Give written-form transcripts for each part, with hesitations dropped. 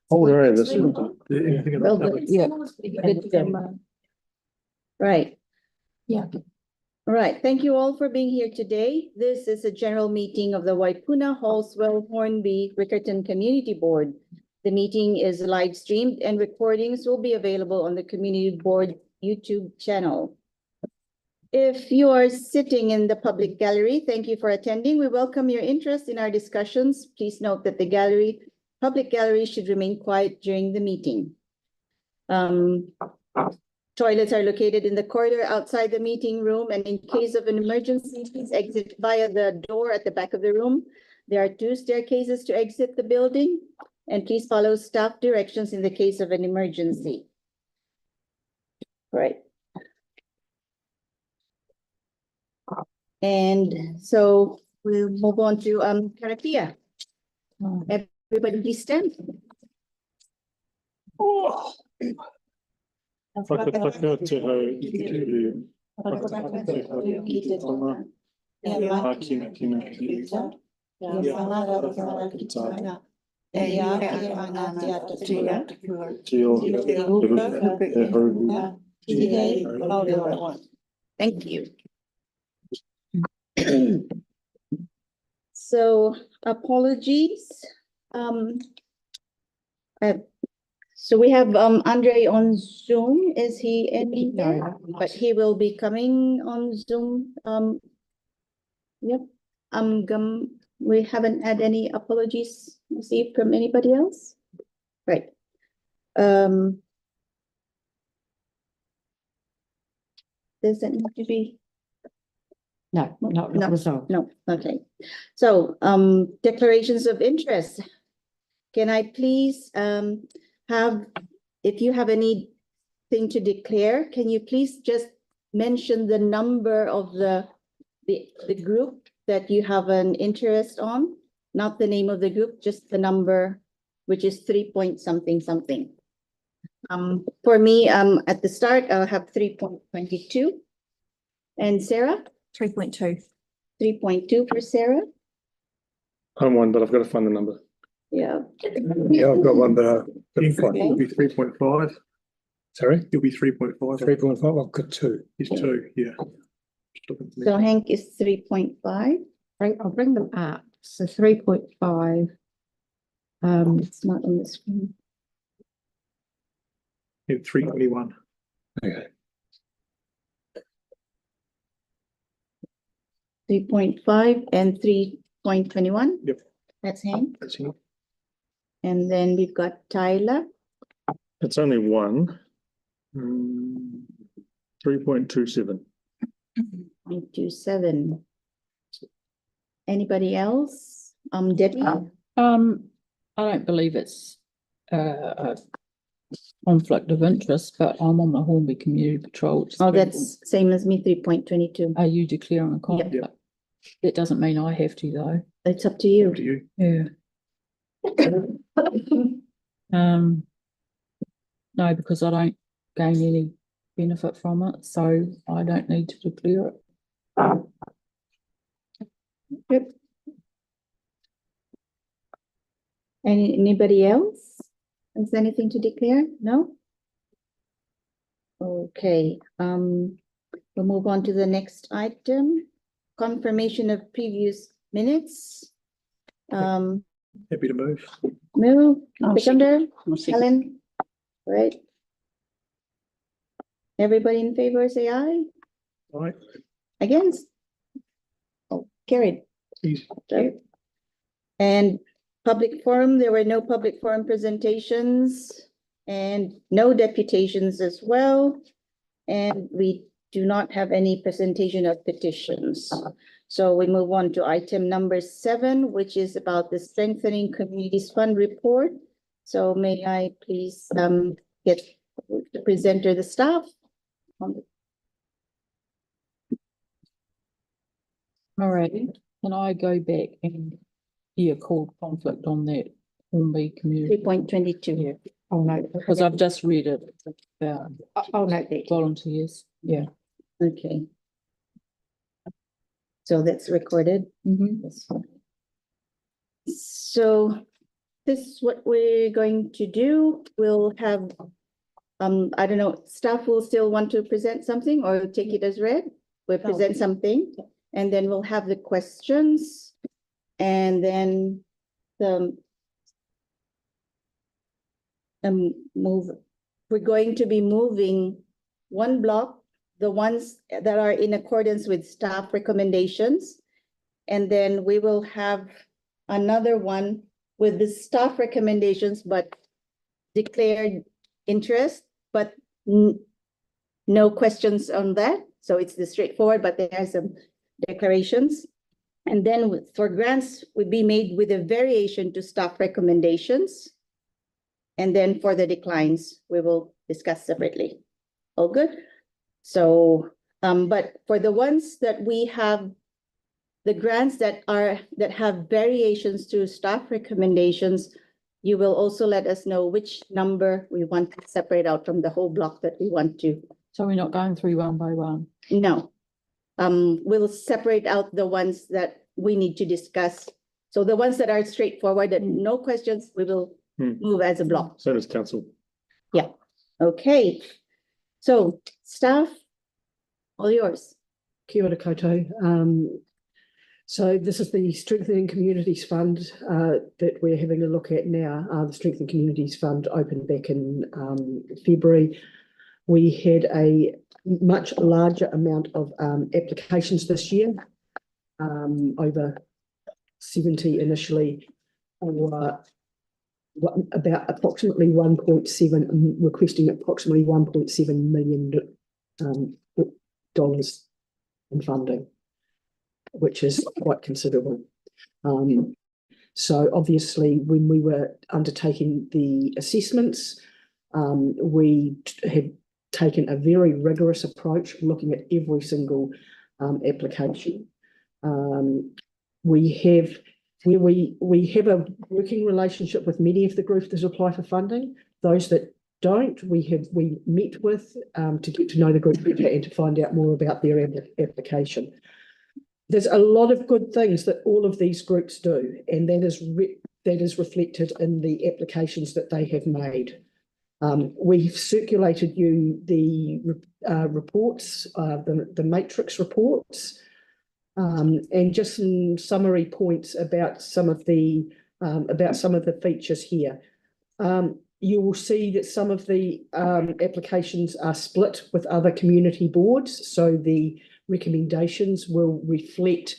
Oh, there is. Well, yeah. Right. Yeah. All right. Thank you all for being here today. This is a general meeting of the Waipuna Halswell-Hornby-Riccarton Community Board. The meeting is live streamed and recordings will be available on the Community Board YouTube channel. If you are sitting in the public gallery, thank you for attending. We welcome your interest in our discussions. Please note that the public gallery should remain quiet during the meeting. Toilets are located in the corridor outside the meeting room, and in case of an emergency, please exit via the door at the back of the room. There are 2 staircases to exit the building, and please follow staff directions in the case of an emergency. Right. And so we'll move on to Karapia. Everybody please stand. Oh. Thank you. So apologies. So we have Andre on Zoom. Is he in there? No. But he will be coming on Zoom. Yep. We haven't had any apologies received from anybody else. Right. Does that need to be? No, not resolved. No, okay. So declarations of interest. Can I please have, if you have anything to declare, can you please just mention the number of the group that you have an interest on? Not the name of the group, just the number, which is 3 point something something. For me, at the start, I'll have 3.22. And Sarah? 3.2. 3.2 for Sarah. I'm one, but I've got to find the number. Yeah. Yeah, I've got one, but it'll be 3.5. Sorry? You'll be 3.5. 3.5. I've got 2. It's 2, yeah. So Hank is 3.5. I'll bring them up. So 3.5. It's not on the screen. Yeah, 321. Okay. 3.5 and 3.21. Yep. That's Hank. That's it. And then we've got Tyler. It's only one. 3.27. 0.27. Anybody else? Debbie? I don't believe it's a conflict of interest, but I'm on the Hornby Community Patrol. which is Oh, that's same as me, 3.22. Are you declaring a conflict? It doesn't mean I have to though. It's up to you. Up to you. Yeah. No, because I don't gain any benefit from it, so I don't need to declare it. Yep. Anybody else? Has anything to declare? No? Okay, we'll move on to the next item. Confirmation of previous minutes. Happy to move. Move, I'll Vikander, I'll see. Helen, right? Everybody in favor, say aye. All right. Against? Oh, carried. Please. Okay. And public forum, there were no public forum presentations and no deputations as well. And we do not have any presentation of petitions. So we move on to item number 7, which is about the Strengthening Communities Fund report. So may I please get the presenter, the staff? All right, can I go back and called conflict on that Hornby community? 3.22. Yeah, Oh, no. because I've just read it about Oh, no, that. volunteers. Yeah. Okay. So that's recorded. Mm-hmm. That's fine. So this is what we're going to do. We'll have, I don't know, staff will still want to present something or take it as read? We'll present something and then we'll have the questions. And then the we're going to be moving one block, the ones that are in accordance with staff recommendations. And then we will have another one with the staff recommendations, but declared interest, but no questions on that. So it's the straightforward, but there are some declarations. And then for grants would be made with a variation to staff recommendations. And then for the declines, we will discuss separately. All good? So, but for the ones that we have, the grants that have variations to staff recommendations, you will also let us know which number we want to separate out from the whole block that we want to. So we're not going through one by one. No. We'll separate out the ones that we need to discuss. So the ones that are straightforward, that no questions, we will move as a block. So does council. Yeah. Okay. So staff, all yours. Kia ora koutou. So this is the Strengthening Communities Fund that we're having a look at now. The Strengthening Communities Fund opened back in February. We had a much larger amount of applications this year, over 70 initially, or about approximately 1.7, requesting approximately $1.7 million dollars in funding, which is quite considerable. So obviously when we were undertaking the assessments, we had taken a very rigorous approach looking at every single application. We have a working relationship with many of the groups that apply for funding. Those that don't, we meet with to get to know the group better and to find out more about their application. There's a lot of good things that all of these groups do, and that is reflected in the applications that they have made. We've circulated you the reports, the matrix reports, and just some summary points about some of the features here. You will see that some of the applications are split with other community boards, so the recommendations will reflect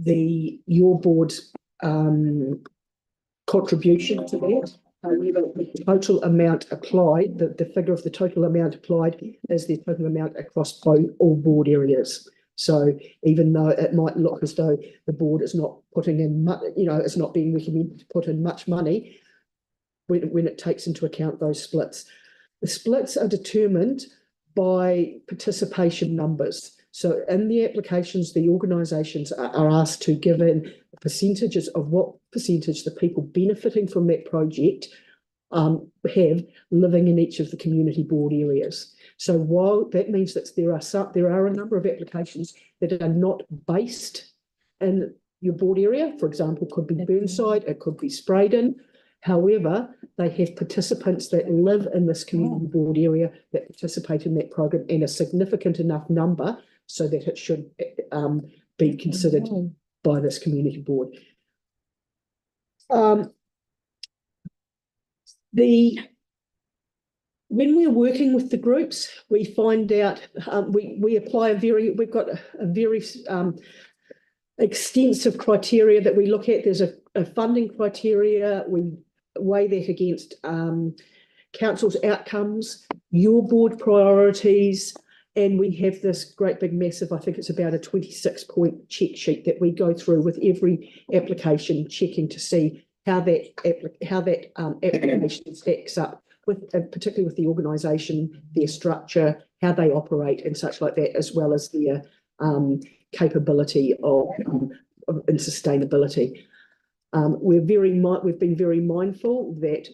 your board's contribution to that. The total amount applied, the figure of the total amount applied is the total amount across all board areas. So even though it might look as though the board is not putting in much, it's not being recommended to put in much money, when it takes into account those splits. The splits are determined by participation numbers. So in the applications, the organisations are asked to give in percentages of what percentage the people benefiting from that project have living in each of the community board areas. So while that means that there are a number of applications that are not based in your board area, for example, could be Burnside, it could be Spraydon. However, they have participants that live in this community board area that participate in that program in a significant enough number so that it should be considered by this community board. When we're working with the groups, we find out we've got a very extensive criteria that we look at. There's a funding criteria. We weigh that against council's outcomes, your board priorities, and we have this great big massive, I think it's about a 26-point check sheet that we go through with every application, checking to see how that application stacks up, particularly with the organisation, their structure, how they operate and such like that, as well as their capability and sustainability. We've been very mindful that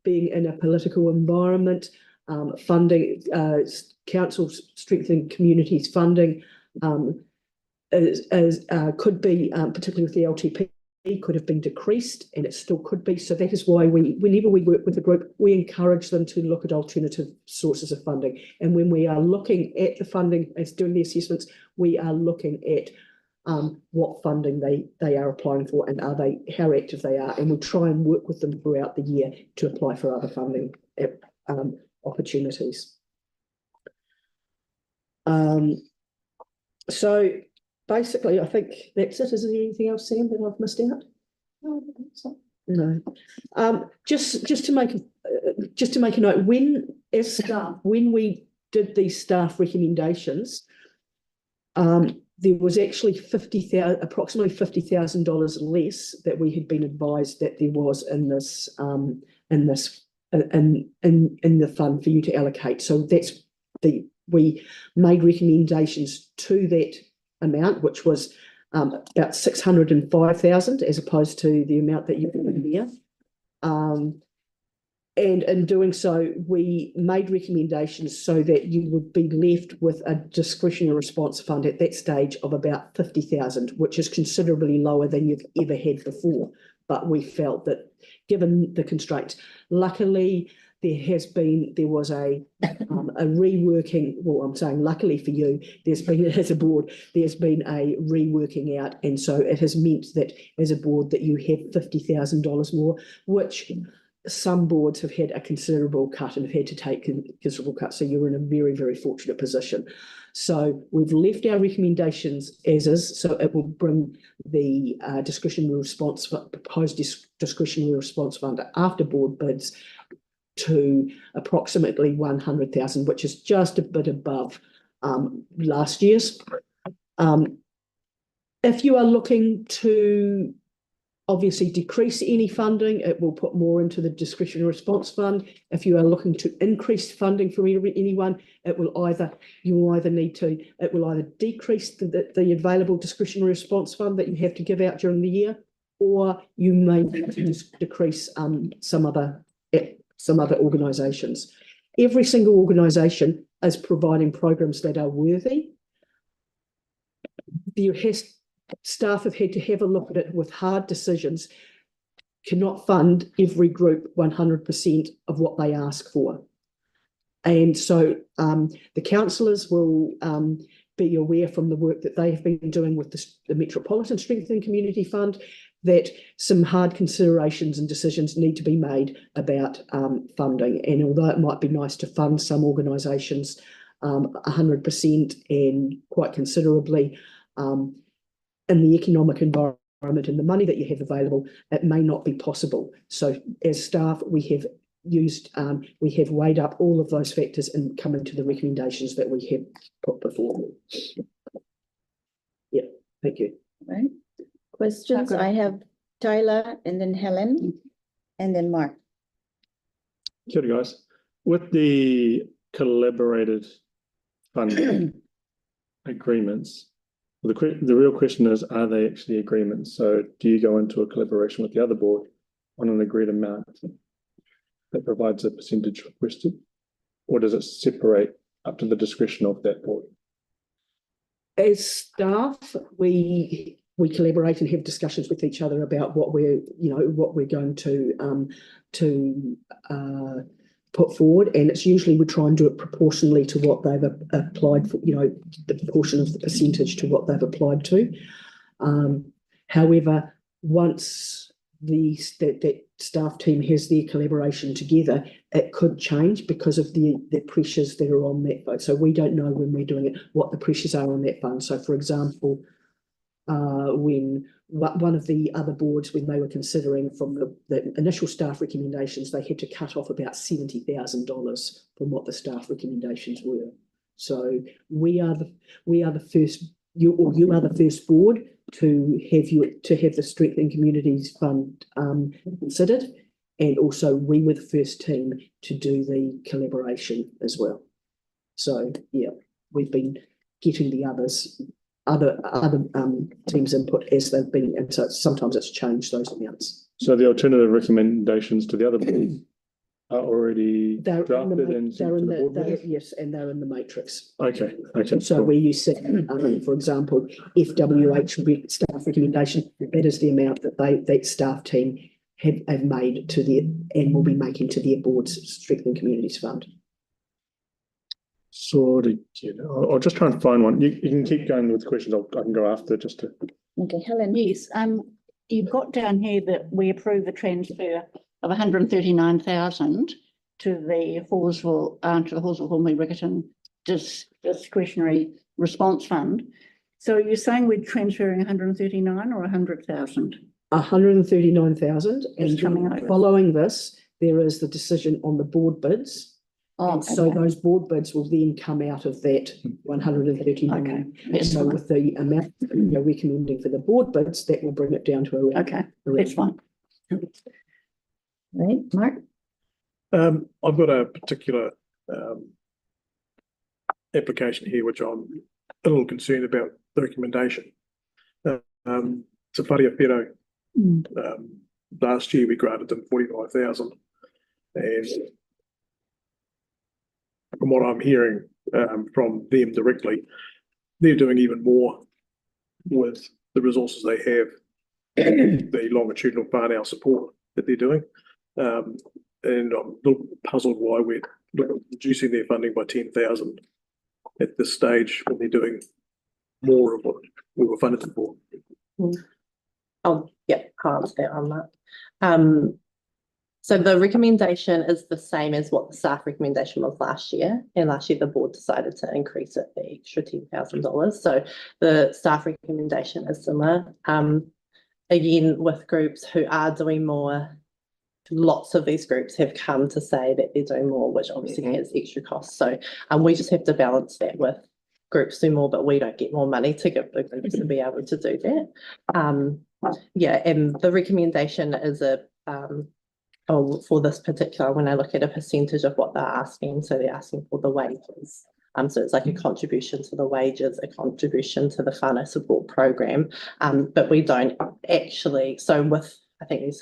being in a political environment, funding, council strengthening communities funding could be, particularly with the LTP could have been decreased, and it still could be. So that is why whenever we work with a group, we encourage them to look at alternative sources of funding. And when we are looking at the funding as doing the assessments, we are looking at what funding they are applying for, and how active they are, and we try and work with them throughout the year to apply for other funding opportunities. So basically, I think that's it. Is there anything else, Sam, that I've missed out? No, I don't think so. No. Just to make a note, when we did these staff recommendations, there was actually approximately $50,000 less that we had been advised that there was in the fund for you to allocate. So we made recommendations to that amount, which was about 605,000, as opposed to the amount that you put in here. And in doing so, we made recommendations so that you would be left with a discretionary response fund at that stage of about 50,000, which is considerably lower than you've ever had before. But we felt that, given the constraints, luckily there was a reworking. Well, I'm saying luckily for you, there's been, as a board, there's been a reworking out, and so it has meant that as a board that you have $50,000 more, which some boards have had a considerable cut and have had to take considerable cuts. So you're in a very, very fortunate position. So we've left our recommendations as is. So it will bring the proposed discretionary response fund after board bids to approximately 100,000, which is just a bit above last year's. If you are looking to obviously decrease any funding, it will put more into the discretionary response fund. If you are looking to increase funding from anyone, it will either decrease the available discretionary response fund that you have to give out during the year, or you may need to decrease some other organisations. Every single organisation is providing programs that are worthy. Staff have had to have a look at it with hard decisions. Cannot fund every group 100% of what they ask for. And so the councillors will be aware from the work that they have been doing with the Metropolitan Strengthening Community Fund that some hard considerations and decisions need to be made about funding. And although it might be nice to fund some organisations 100% and quite considerably, in the economic environment and the money that you have available, it may not be possible. So as staff, we have weighed up all of those factors and come into the recommendations that we have put before. Yeah, thank you. Right. Questions? I have Tyler, and then Helen, and then Mark. Kia ora, guys. With the collaborated funding agreements, the real question is, are they actually agreements? So do you go into a collaboration with the other board on an agreed amount that provides a percentage requested, or does it separate up to the discretion of that board? As staff, we collaborate and have discussions with each other about what we're going to put forward, and it's usually we try and do it proportionally to what they've applied for, the proportion of the percentage to what they've applied to. However, once that staff team has their collaboration together, it could change because of the pressures that are on that fund. So we don't know when we're doing it what the pressures are on that fund. So for example, when one of the other boards, when they were considering from the initial staff recommendations, they had to cut off about $70,000 from what the staff recommendations were. So you are the first board to have the Strengthening Communities Fund considered, and also we were the first team to do the collaboration as well. So yeah, we've been getting the other teams' input as they've been, and so sometimes it's changed those amounts. So the alternative recommendations to the other board are already They're in drafted the, and they're sent to in the board the, meeting? yes, and they're in the matrix. Okay, okay. So cool. where you see, for example, FWH staff recommendation, that is the amount that that staff team have made to their, and will be making to their board's Strengthening Communities Fund. Sort of get it. I'll just try and find one. You can keep going with questions. I can go after just to. Okay, Helen. Yes, you've got down here that we approve a transfer of 139,000 to the Halswell-Hornby-Riccarton discretionary response fund. So you're saying we're transferring 139 or 100,000? 139,000, It's coming and over. following this, there is the decision on the board bids. Oh, And so okay. those board bids will then come out of that 139. Okay, And that's so fine. with the amount you're recommending for the board bids, that will bring it down to around. Okay, that's fine. Right, Mark? I've got a particular application here, which I'm a little concerned about the recommendation. It's a Whareawhero. Last year we granted them 45,000, and from what I'm hearing from them directly, they're doing even more with the resources they have, the longitudinal farnow support that they're doing. And I'm a little puzzled why we're reducing their funding by 10,000 at this stage when they're doing more of what we were funded them for. Oh, yeah, I'll answer that on that. So the recommendation is the same as what the staff recommendation was last year. And last year the board decided to increase it the extra $10,000. So the staff recommendation is similar. Again, with groups who are doing more, lots of these groups have come to say that they're doing more, which obviously has extra costs. So we just have to balance that with groups do more, but we don't get more money to give the groups to be able to do that. Yeah, and the recommendation is for this particular, when I look at a percentage of what they're asking, so they're asking for the wages. So it's like a contribution to the wages, a contribution to the whānau support program. But we don't actually, so with, I think there's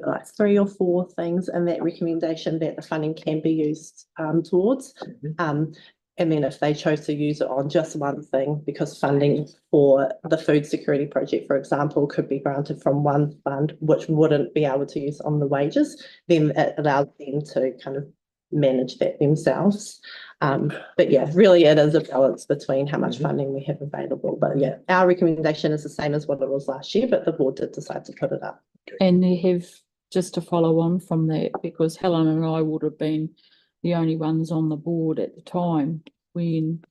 like 3 or 4 things in that recommendation that the funding can be used towards. And then if they chose to use it on just one thing, because funding for the food security project, for example, could be granted from one fund, which wouldn't be able to use on the wages, then it allows them to kind of manage that themselves. But yeah, really it is a balance between how much funding we have available. But yeah, our recommendation is the same as what it was last year, but the board did decide to put it up. And they have, just to follow on from that, because Helen and I would have been the only ones on the board at the time when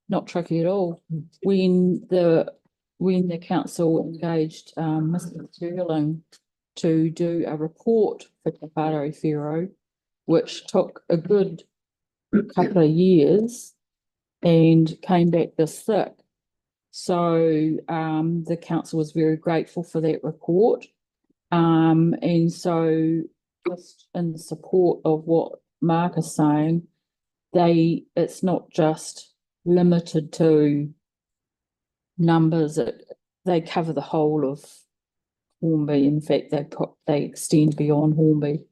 not tricky at all, when the council engaged Mr. Sterling to do a report for Te Whareawhero, which took a good couple of years and came back this thick. So the council was very grateful for that report. And so just in support of what Mark is saying, it's not just limited to numbers, they cover the whole of Hornby. In fact, they extend beyond Hornby.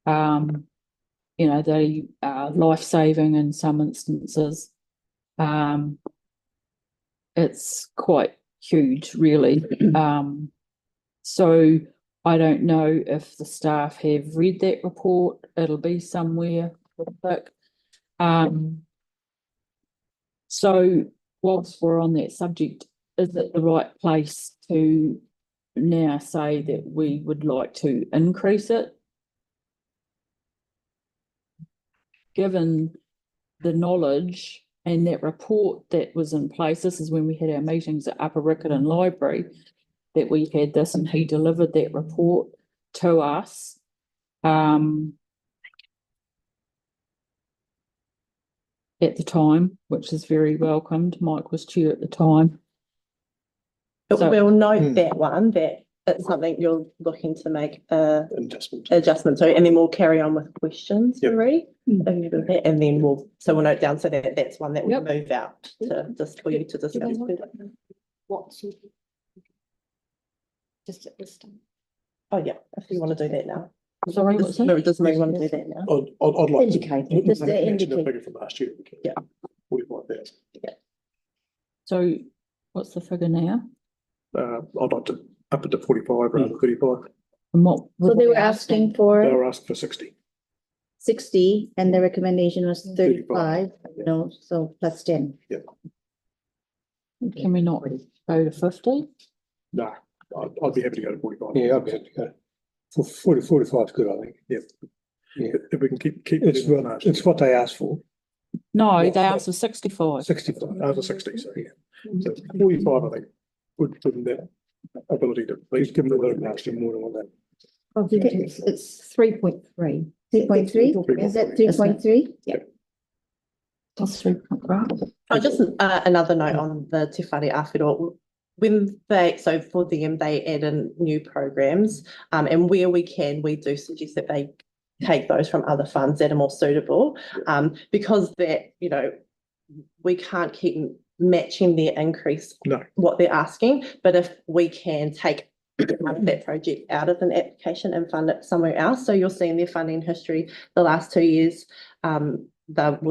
You know, they are life-saving in some instances. It's quite huge, really. So I don't know if the staff have read that report. It'll be somewhere quick. So whilst we're on that subject, is it the right place to now say that we would like to increase it? Given the knowledge and that report that was in place, this is when we had our meetings at Upper Riccarton Library, that we had this, and he delivered that report to us. At the time, which is very welcomed. Mike was chair at the time. But So- we'll note that one, that it's something you're looking to make a adjustment to, and then we'll carry on with questions, Yep. Marie. And then we'll note down so that that's one that we'll Yep. move out to just for you to discuss. What's Just at this time. Oh, yeah, if you want to do that now. Sorry, what's that? No, does somebody want to do that now? I'd like to. Indicate, just to mention the indicate. figure from last year. Yeah. 45,000. So what's the figure now? I'd like to up it to 45 rather than 35. And what? So they were asking They for were asking for 60. 60 and the recommendation was 35, 35, no, so plus 10. Can we not go to 50? No, I'd be happy to go to 45. Yeah, I'd be happy to go. For 45 is good, I think. Yeah. Yeah. If we can keep It's it in last year. what they asked for, No, Yeah, they yeah. asked for 65. 65. Over 60, so yeah. So 45, I think, would give them that ability to at least give them a bit of last year more than what they. Oh, yeah, it's 3.3. 3.3, is that 3.3? Plus 3.3. Oh, just another note on the Te Whare Āwhiro. When so for them, they add in new programs, and where we can, we do suggest that they take those from other funds that are more suitable, because that, we can't keep matching their increase, No. what they're asking, but if we can take that project out of an application and fund it somewhere else. So you're seeing their funding history the last 2 years. They've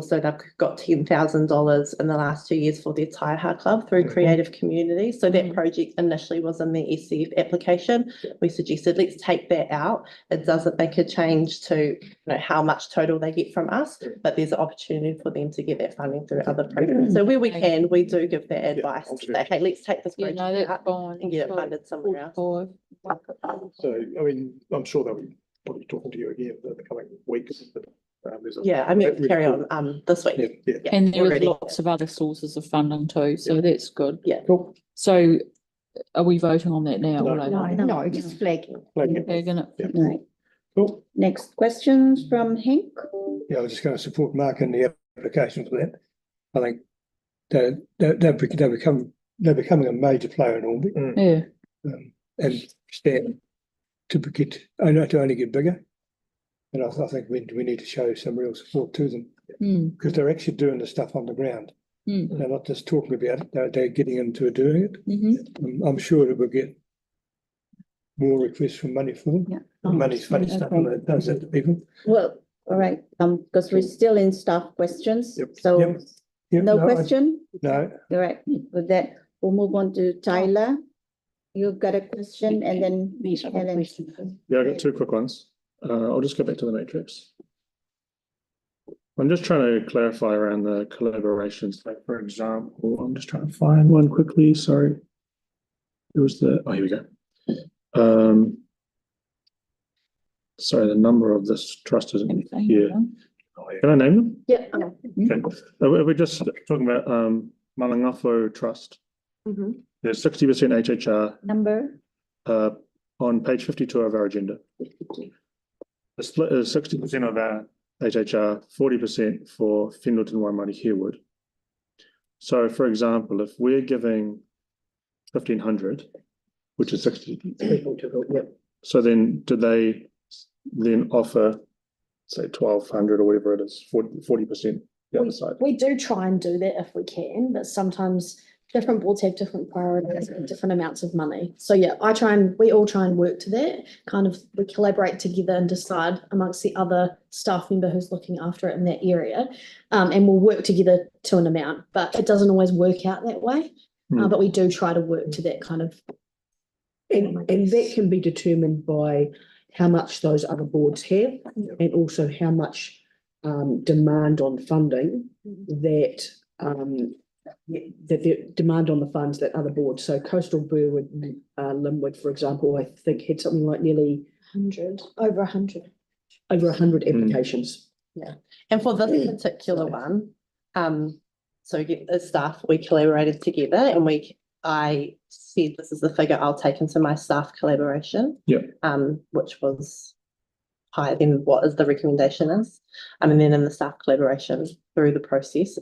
got $10,000 in the last 2 years for their Taiha Club through Creative Communities. So that project initially was in the SCF application. We suggested let's take that out. It doesn't make a change to how much total they get from us, but there's an opportunity for them to get that funding through other programs. So where we can, we do give that advice to say, hey, let's take this Yeah, project no, that's out fine. and get it funded somewhere else. 45. So, I mean, I'm sure they'll be probably talking to you again in the coming weeks. But, there's a- Yeah, I mean, really carry cool- on this week. Yeah. Yeah, And there is already. lots of other sources of funding too, so that's good. Yeah. Cool. So are we voting on that now? No. or later? No, just flagging. Like it. Tagging it? Yeah. Right, Cool. next questions from Henk? Yeah, I was just going to support Mark in the application for that. I think they're becoming a major player in Hornby, Yeah, and stand to only get bigger. And I think we need to show some real support to them, because they're actually doing the stuff on the ground. They're not just talking about it; they're getting into doing it. I'm sure that we'll get more requests for money for them. Yeah. Money's funny stuff, and it does that to people. Well, all right, because we're still in staff questions, Yep. so Yep. Yeah, no I- question? No, All right, with that, we'll move on to Tyler. You've got a question and then These are the Helen. questions. Yeah, I got two quick ones. I'll just go back to the matrix. I'm just trying to clarify around the collaborations. Like, for example, I'm just trying to find one quickly. Sorry. It was here we go. Sorry, the number of this trust isn't here. Can I name them? Yeah. Okay. We're just talking about Malangafo Trust. There's 60% HHR Number? on page 52 of our agenda. The split is 60% of our HHR, 40% for Fendleton, Waimari, Harewood. So, for example, if we're giving 1,500, which is 60, so then do they then offer, say, 1,200 or whatever it is, 40% the other side? We do try and do that if we can, but sometimes different boards have different priorities and different amounts of money. So yeah, we all try and work to that. We collaborate together and decide amongst the other staff member who's looking after it in that area. And we'll work together to an amount, but it doesn't always work out that way. But we do try to work to that kind of. And that can be determined by how much those other boards have, and also how much demand on funding that the demand on the funds that other boards. So Coastal Burwood, Linwood, for example, I think had something like nearly Over 100. over 100 applications. Yeah, and for this particular one, so as staff, we collaborated together, and I said this is the figure I'll take into my staff collaboration. Yeah. Which was higher than what is the recommendation is. And then in the staff collaboration through the process,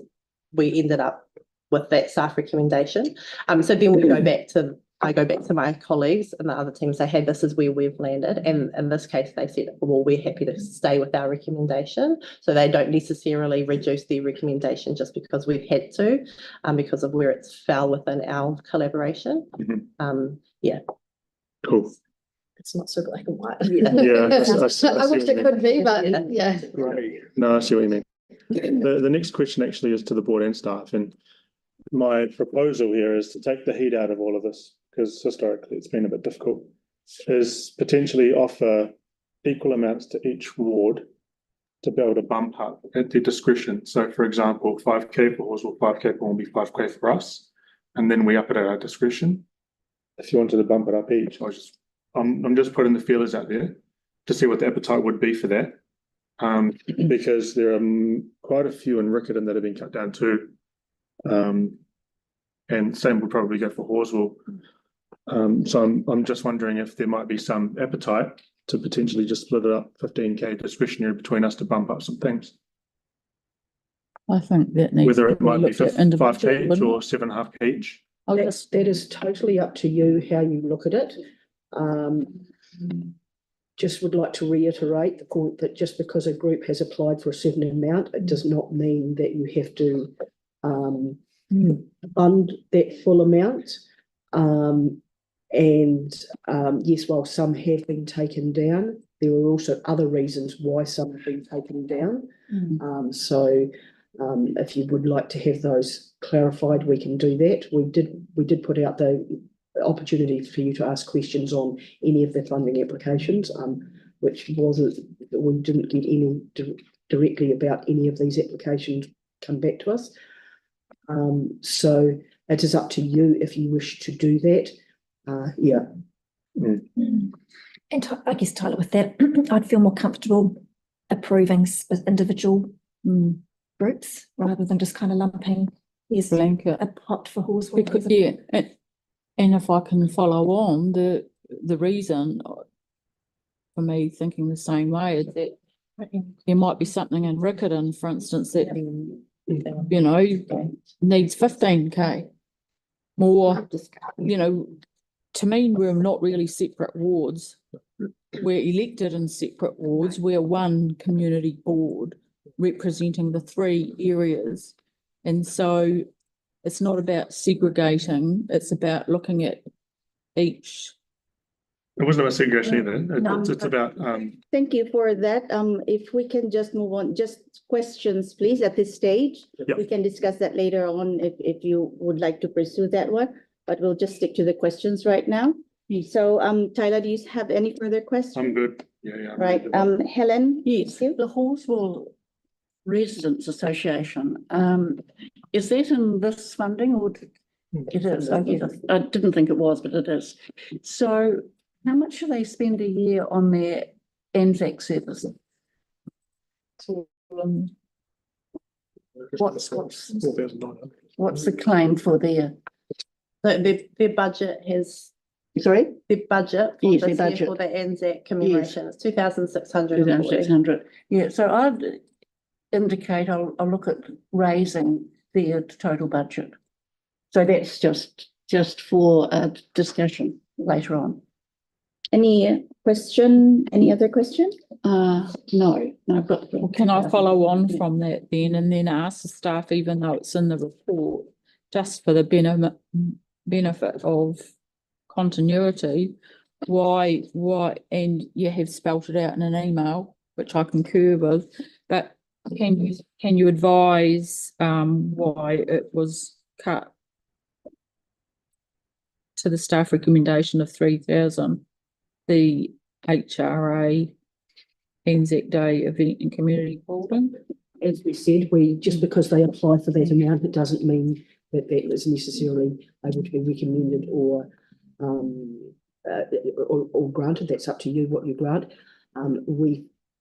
we ended up with that staff recommendation. So then I go back to my colleagues and the other teams, say, hey, this is where we've landed. And in this case, they said, well, we're happy to stay with our recommendation. So they don't necessarily reduce their recommendation just because we've had to, because of where it's fell within our collaboration. Yeah. Cool. It's not so black and white. Yeah, I see wish what it you could be, but yeah. Right. No, I see what you mean. The next question actually is to the board and staff, and my proposal here is to take the heat out of all of this, because historically it's been a bit difficult, is potentially offer equal amounts to each ward to be able to bump up at their discretion. So for example, 5K for Horswell, 5K for Hornby, 5K for us, and then we up it at our discretion. If you wanted to bump it up each, I'm just putting the feelers out there to see what the appetite would be for that. Because there are quite a few in Riccarton that have been cut down too. And same would probably go for Horswell. So I'm just wondering if there might be some appetite to potentially just split it up 15K discretionary between us to bump up some things. I think that needs Whether to it be might be looked at 5K individually, each wouldn't or it? 7.5K each. I'll That just, is totally up to you how you look at it. Just would like to reiterate the point that just because a group has applied for a certain amount, it does not mean that you have to fund that full amount. Yes, while some have been taken down, there are also other reasons why some have been taken down. If you would like to have those clarified, we can do that. We did put out the opportunity for you to ask questions on any of the funding applications, which wasn't, we didn't get any directly about any of these applications come back to us. So it is up to you if you wish to do that. Yeah. And I guess, Tyler, with that, I'd feel more comfortable approving individual groups rather than just kind of lumping blanket. a pot for Horswell. Because, yeah, and if I can follow on, the reason for me thinking the same way is that there might be something in Riccarton, for instance, that, you know, needs 15K more, you know. To me, we're not really separate wards. We're elected in separate wards. We're one community board representing the 3 areas. And so it's not about segregating, it's about looking at each. It wasn't about segregation either. It's about Thank you for that. If we can just move on, just questions, please, at this stage. Yep. We can discuss that later on if you would like to pursue that one, but we'll just stick to the questions right now. So, Tyler, do you have any further questions? I'm good. Yeah. Right, Helen? Yes, You? the Horswell Residents Association, is that in this funding or? It is, okay. I didn't think it was, but it is. So how much do they spend a year on their Anzac service? What's 4,900. what's the claim for their, So their budget has, sorry? their budget for Yes, their this year budget. for the Anzac commemoration is 2,640. 2,600. Yeah, so I'd indicate I'll look at raising their total budget. So that's just for a discussion later on. Any question, any other question? No, I've got. Well, can I follow on from that then and then ask the staff, even though it's in the report, just for the benefit of continuity, why, and you have spelt it out in an email, which I concur with, but can you advise why it was cut to the staff recommendation of 3,000, the HRA Anzac Day event and community building? As we said, just because they apply for that amount, it doesn't mean that that is necessarily able to be recommended or granted. That's up to you what you grant.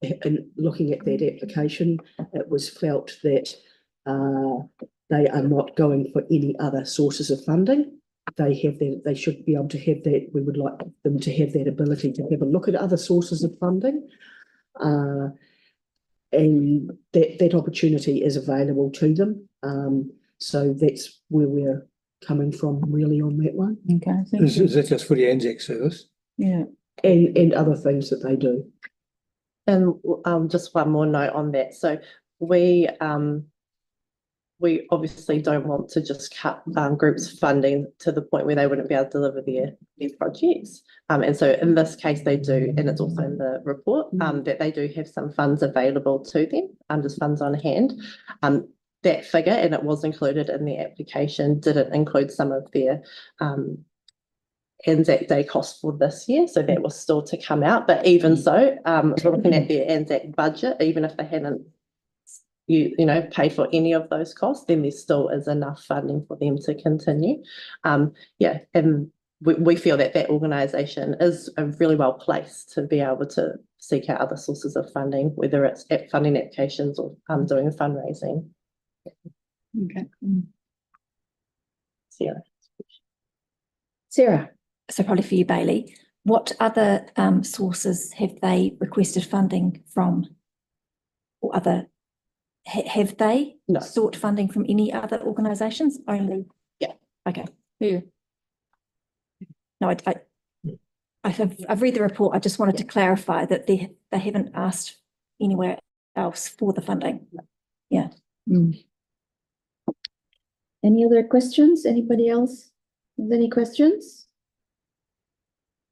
In looking at that application, it was felt that they are not going for any other sources of funding. They should be able to have that. We would like them to have that ability to have a look at other sources of funding. And that opportunity is available to them. So that's where we're coming from really on that one. Okay, thank you. Is that just for the Anzac service? Yeah. And other things that they do. And just one more note on that. So we we obviously don't want to just cut groups' funding to the point where they wouldn't be able to deliver their projects. And so in this case, they do, and it's also in the report, that they do have some funds available to them, just funds on hand. That figure, and it was included in the application, didn't include some of their Anzac Day costs for this year, so that was still to come out. But even so, we're looking at their Anzac budget, even if they hadn't you know, pay for any of those costs, then there still is enough funding for them to continue. Yeah, and we feel that that organisation is really well placed to be able to seek out other sources of funding, whether it's funding applications or doing fundraising. Okay. Sarah. So probably for you, Bailey, what other sources have they requested funding from? Or other, have they No. sought funding from any other organisations only? Yeah. Okay. Yeah. No, I've read the report. I just wanted to clarify that they haven't asked anywhere else for the funding. Yeah. Any other questions? Anybody else with any questions?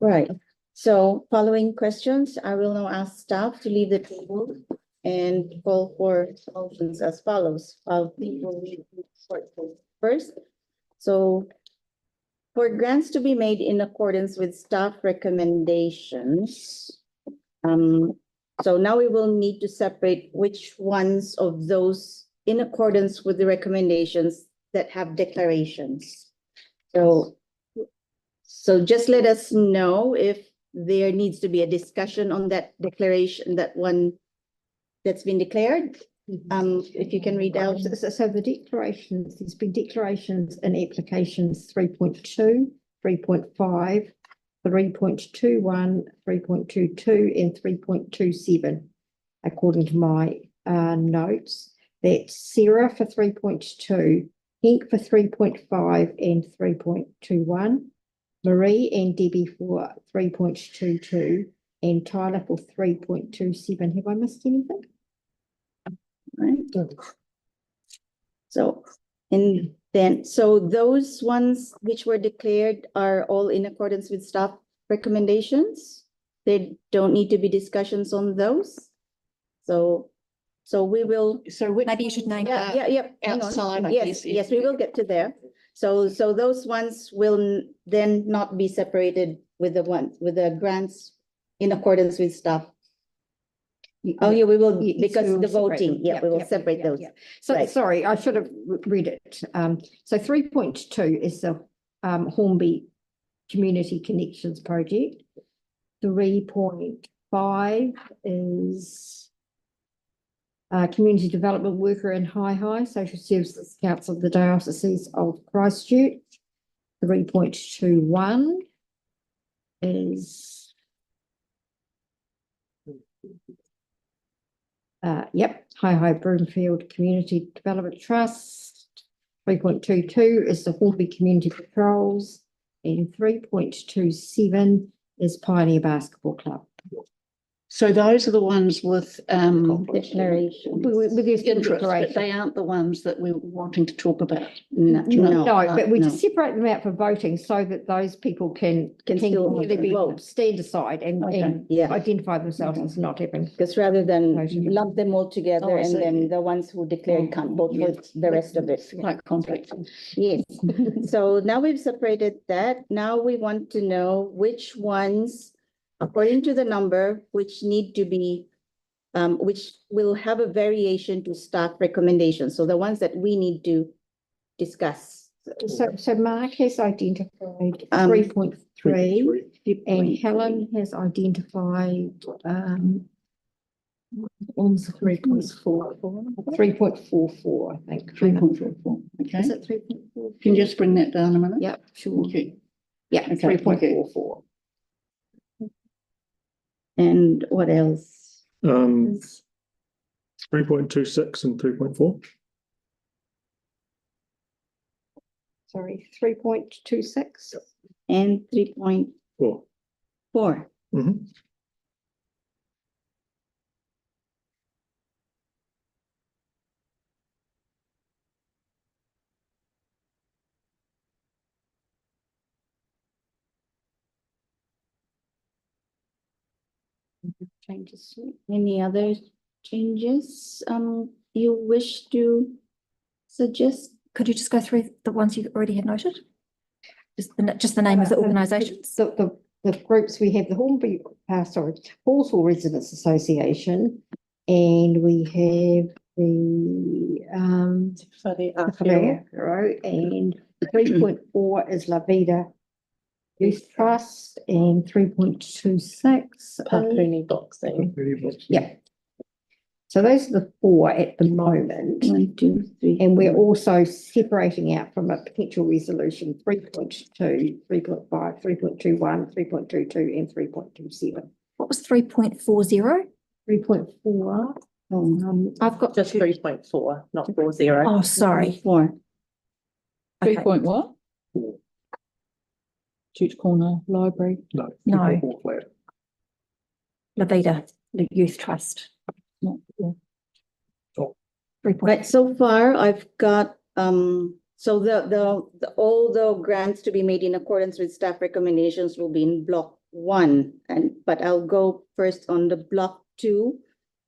Right, so following questions, I will now ask staff to leave the table and call for motions as follows. I'll read first. So for grants to be made in accordance with staff recommendations, so now we will need to separate which ones of those in accordance with the recommendations that have declarations. So just let us know if there needs to be a discussion on that declaration, that one that's been declared. If you can read out. So the declarations, there's been declarations in applications 3.2, 3.5, 3.21, 3.22 and 3.27, according to my notes. That's Sarah for 3.2, Hank for 3.5 and 3.21, Marie and Debbie for 3.22, and Tyler for 3.27. Have I missed anything? Right. So, and then, so those ones which were declared are all in accordance with staff recommendations. There don't need to be discussions on those. So we will. So which Maybe you should name. Yeah. Hang on. outside, I Yes, guess, yes, we will get to there. So those ones will then not be separated with the grants in accordance with staff. Oh, yeah, we will, because the voting, yeah, we will separate those. So, Right. sorry, I should have read it. So 3.2 is the Hornby Community Connections Project. 3.5 is Community Development Worker in High Social Services Council of the Diocese of Christchurch. 3.21 is High Broomfield Community Development Trust. 3.22 is the Hornby Community Patrols, and 3.27 is Pioneer Basketball Club. So those are the ones with Declaration. With the interest, but declaration. they aren't the ones that we're wanting to talk about. No, But we no. just separate them out for voting so that those people can still really be vote. stand aside and Yeah. identify themselves as not having. Because rather than Motion. lump them all together Oh, I and see. then the ones who declared can't vote for the rest of it. Quite complex. Yes, so now we've separated that. Now we want to know which ones, according to the number, which need to be, which will have a variation to staff recommendations. So the ones that we need to discuss. So Mark has identified 3.3 and Helen has identified One's 3.44. 3.44, I think. 3.44. Okay. Is it 3.44? Can you just bring that down a minute? Yep, sure. Thank you. Yeah, Okay, 3.44. And what else? 3.26 and 3.4. Sorry, 3.26. And 3.4. 4. Mhm. Changes, any other changes, you wish to suggest? Could you just go through the ones you already had noted? Just the name of the organisations? The groups, we have the Halswell Residents Association, and we have the For the Whakaaro, and 3.4 is La Vida Youth Trust, and 3.26 Papuni boxing. yeah. So those are the 4 at the moment. 1, 2, 3. And we're also separating out from a potential resolution 3.2, 3.5, 3.21, 3.22, and 3.27. What was 3.40? 3.4. I've got Just 3.4, not 40. Oh, sorry. 4. Three Okay. point what? Church Corner Library. No. No. 3.4 flat. La Vida, the Youth Trust. Not, yeah. 3. Right, so far I've got, so all the grants to be made in accordance with staff recommendations will be in block 1. But I'll go first on the block 2,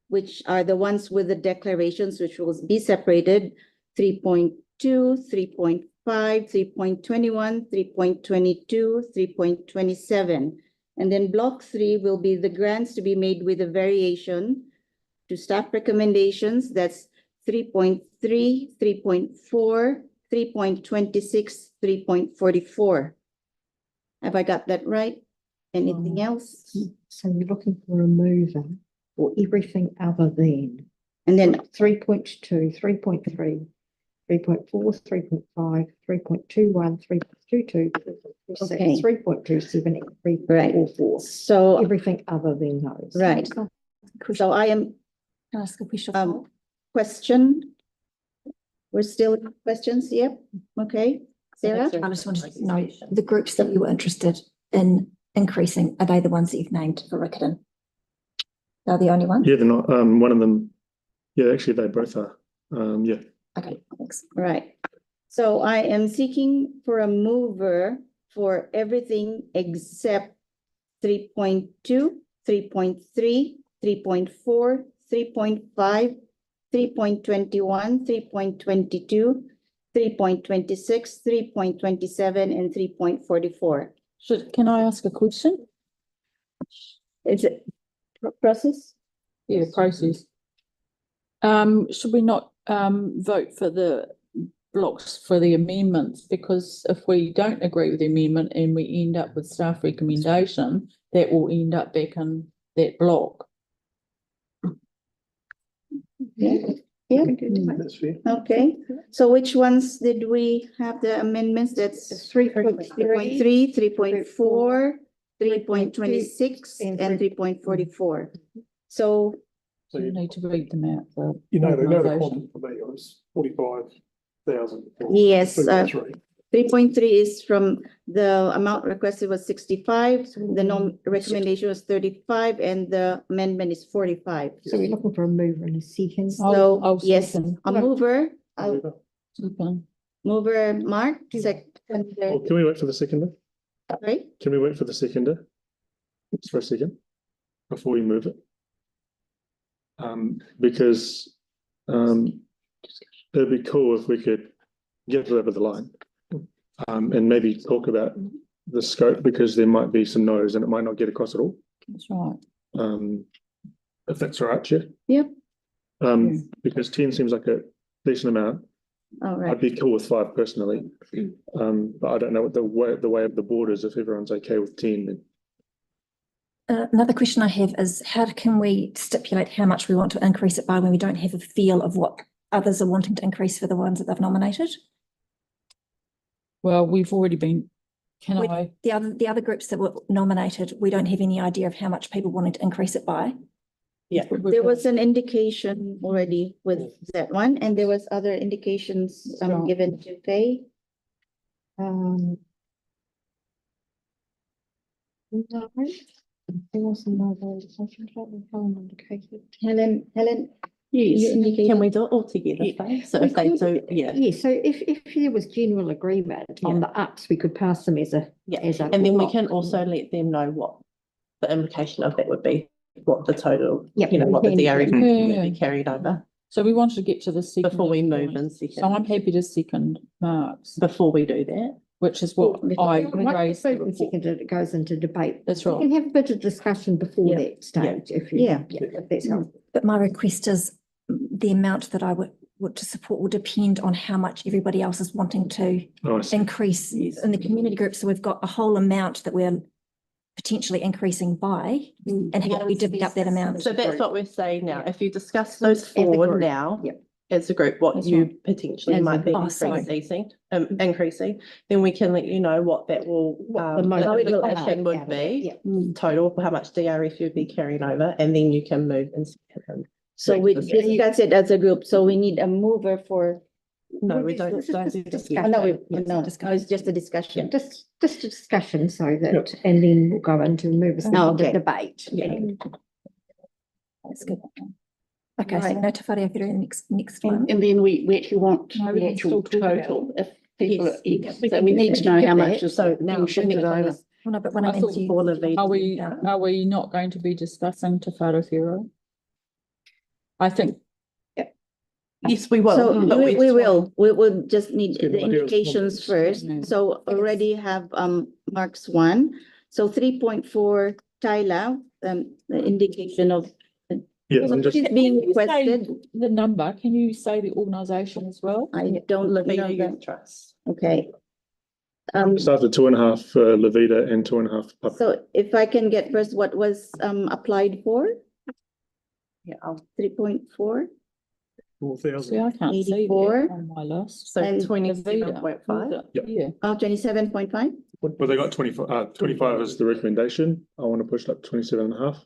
which are the ones with the declarations, which will be separated 3.2, 3.5, 3.21, 3.22, 3.27. And then block 3 will be the grants to be made with a variation to staff recommendations. That's 3.3, 3.4, 3.26, 3.44. Have I got that right? Anything else? So you're looking for a mover for everything other than. And then 3.2, 3.3, 3.4, 3.5, 3.21, 3.22, 3.26, Okay. 3.27, and Right. 3.44. so, Everything other than those. right. So I am Can I ask a question? question. We're still in questions, yep, okay. Sarah? I just wanted to know, the groups that you were interested in increasing, are they the ones that you've named for Riccarton? They're the only ones? Yeah, they're not, one of them, yeah, actually they both are, yeah. Okay, thanks. Right. So I am seeking for a mover for everything except 3.2, 3.3, 3.4, 3.5, 3.21, 3.22, 3.26, 3.27, and 3.44. Can I ask a question? Is it process? Yeah, process. Should we not vote for the blocks for the amendments? Because if we don't agree with the amendment and we end up with staff recommendation, that will end up back in that block. Yeah, yeah, That's fair. okay. So which ones did we have the amendments? That's 3.3, 3.3, 3.4, 3.26, and 3.44. So, So You need to read them out. The the organisation. quantum for me was 45,000. yes, 3.3. 3.3 is from the amount requested was 65, the recommendation was 35, and the amendment is 45. So we're looking for a mover in a second. So, I'll yes, second. a mover, Second. mover Mark, second, Well, can we wait for the seconder? right? Can we wait for the seconder? Just for a second, before we move it? Because, it'd be cool if we could get it over the line. And maybe talk about the scope, because there might be some no's and it might not get across at all. That's right. If that's all right, Chair. Yep. Because 10 seems like a decent amount. All I'd right, be cool with 5 personally. But I don't know what the way of the board is. If everyone's okay with 10, then Another question I have is, how can we stipulate how much we want to increase it by when we don't have a feel of what others are wanting to increase for the ones that they've nominated? Well, we've already been, With the other groups that were nominated, we don't have any idea of how much people wanted to increase it by. there was an indication already with that one, and there was other indications given to Faye. No, there was another, Helen, Yes, You indicate- can we do it all together? Faye? So if they do, yeah, yeah, so if there was general agreement on the ups, we could pass them as a. yeah. As a And then we block. can also let them know what the implication of that would be what the total, Yep, you know, what the we DRE can- will be carried over So we wanted to get to the second. before we move in So I'm second, happy to second Mark's, before we do that. which is what I raised. the First and report. second, it goes into debate. That's We right. can have a bit of discussion before Yeah. that stage, if you. Yeah. If that's helpful. But my request is the amount that I would to support will depend on how much everybody else is wanting to Nice. increase in the community group. So we've got a whole amount that we're potentially increasing by, and how do we divvy up that amount? So that's what we're saying now. If you discuss those As a four group. now, Yep. as a group, what That's you right. potentially As a might be group. Oh, sorry. increasing, then we can let you know what that will, What the the most- implication out would of that, be, yeah. total, how much DRF you'd be carrying over, and then you can move and second. So we discuss it as a group, so we need a mover for, No, we This don't is do just a that discussion. oh, yet. no, no, it's just a discussion. Just a discussion so that, and then we'll go into move us Oh, into okay. debate. Yeah. That's good. Okay, so Right. no te whare through next one. And then we actually want No, we the can actual still talk about total, if people are Yes. eager. We So can we do need that. to know how Get much that. is So now being the shifted next thing over. is Well, no, but when I I meant thought to, for Levine. Are we not going to be discussing Te Whārawhiro? I think, Yes, we will. So but we will just need Let's get the an idea of indications first. Mm. So already have Mark's one. So 3.4 Tyler, the indication of Yeah, I'm just, she's being Can you say requested. the number, can you say the organisation as well? I don't know Levine Youth that. Trust. Okay. just after 2.5 for Levita and 2.5 for Pup. So if I can get first what was applied for, Yeah, 3.4, 4,000. See, I can't see 84. that on my list. so And 27.5. Yeah. oh, 27.5? Well, they got 25 is the recommendation. I want to push it up to 27.5.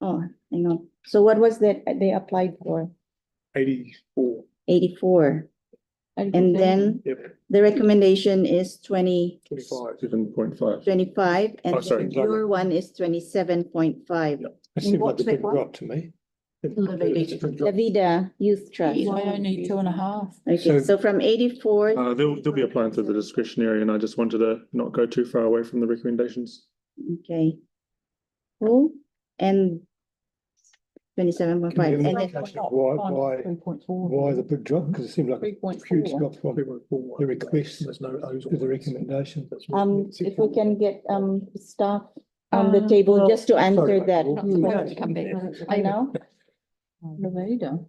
Oh, hang on. So what was that they applied for? 84. 84. And then Yep, the recommendation is 25. 7.5. 25, Oh, and sorry. then your one is 27.5. It seems like what's a big that one? drop to me. La Vida Youth Trust. Why only 2.5? Okay, So- so from 84, They'll be applying through the discretionary, and I just wanted to not go too far away from the recommendations. okay. Cool, and 27.5, Can you and give me then, indication of why the big drop? Because it seemed like a 3.4. huge drop from the request There's no O's to the recommendation. if we can get, staff on the table just to answer Sorry, that. Michael. Come back. I know, Levita.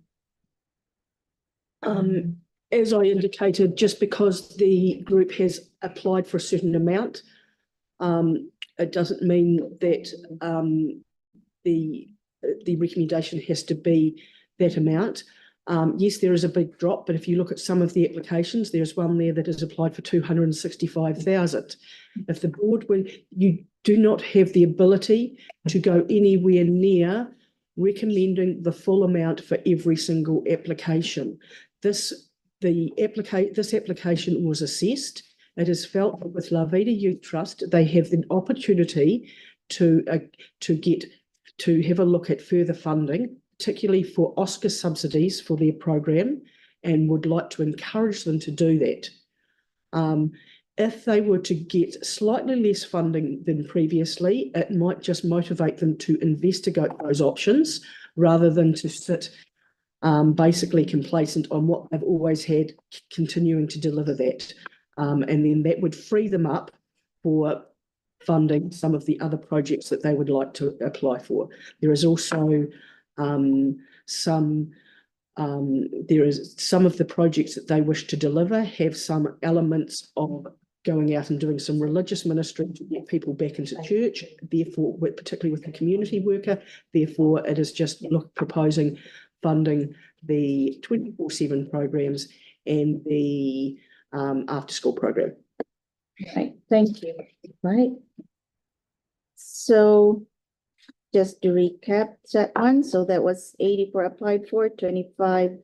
As I indicated, just because the group has applied for a certain amount, it doesn't mean that the recommendation has to be that amount. Yes, there is a big drop, but if you look at some of the applications, there's one there that has applied for 265,000. If the board you do not have the ability to go anywhere near recommending the full amount for every single application. This application was assessed. It is felt that with La Vida Youth Trust, they have the opportunity to have a look at further funding, particularly for Oscar subsidies for their program, and would like to encourage them to do that. If they were to get slightly less funding than previously, it might just motivate them to investigate those options rather than to sit basically complacent on what they've always had, continuing to deliver that. And then that would free them up for funding some of the other projects that they would like to apply for. There is also some of the projects that they wish to deliver have some elements of going out and doing some religious ministry to get people back into church, therefore, particularly with the community worker, therefore it is just proposing funding the 24/7 programs and the after-school program. right, thank you, right? So just to recap that one, so that was 84 applied for, 25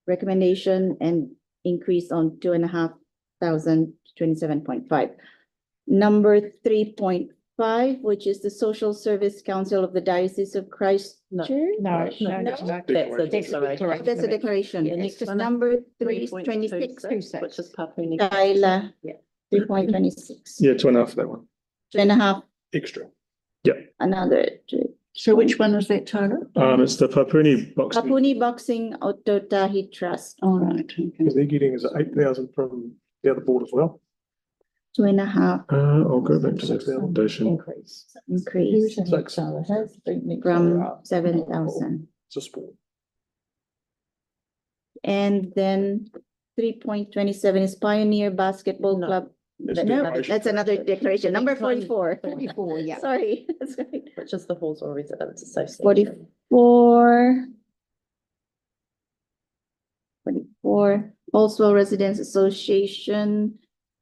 recommendation, and increase on 2,500 to 27.5. Number 3.5, which is the Social Service Council of the Diocese of Christchurch. No, That's a declaration. That's a declaration. Yeah, next one. Number 3 is 26, 3.26, which is Papua Tyler, Yeah. 3.26. Yeah, 2.5 for that one. 2.5, Extra. another 2. So which one is that, Tara? It's the Papuni boxing. Papuni Boxing Ototahi Trust, All right, okay. Because they're getting is 8,000 from the other board as well. 2.5 I'll go back to that foundation. Increase. increase from 7,000. It's a sport. And then 3.27 is Pioneer Basketball No. Club. It's No, declaration. that's another declaration. Number 44. 44, yeah. Sorry, that's right. Which is the Hallswell Residents Association. 44. 44, Halswell Residents Association.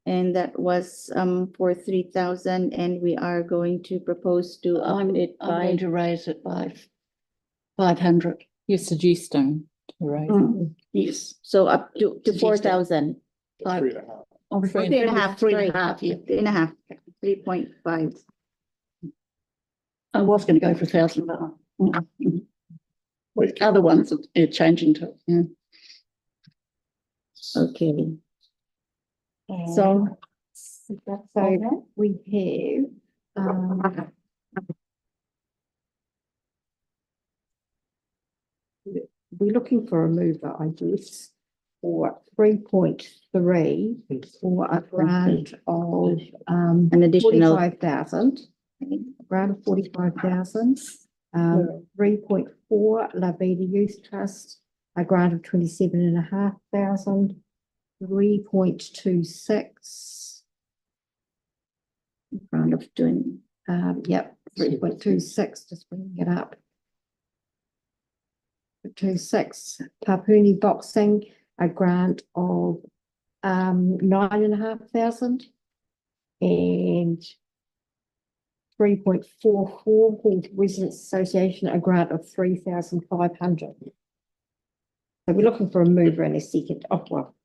And that was for 3,000, and we are going to propose to up I'm it going by to raise it by 500. You're suggesting, right? Yes. so up to Suggested. 4,000. 3.5. Oh, 3.5, 3.5, yeah. 3.5, 3.5. I was going to go for 1,000, but other ones are changing to, yeah. Okay. So So we have, we're looking for a mover, I guess, for 3.3 for a grant of an additional 45,000. Grant of 45,000. 3.4 La Vida Youth Trust, a grant of 27,500. 3.26. round of doing. Yep, 3.26, just bringing it up. 26, Papuni Boxing, a grant of 9,500. And 3.44 Hall Residents Association, a grant of 3,500. So we're looking for a mover and a second. Oh, well.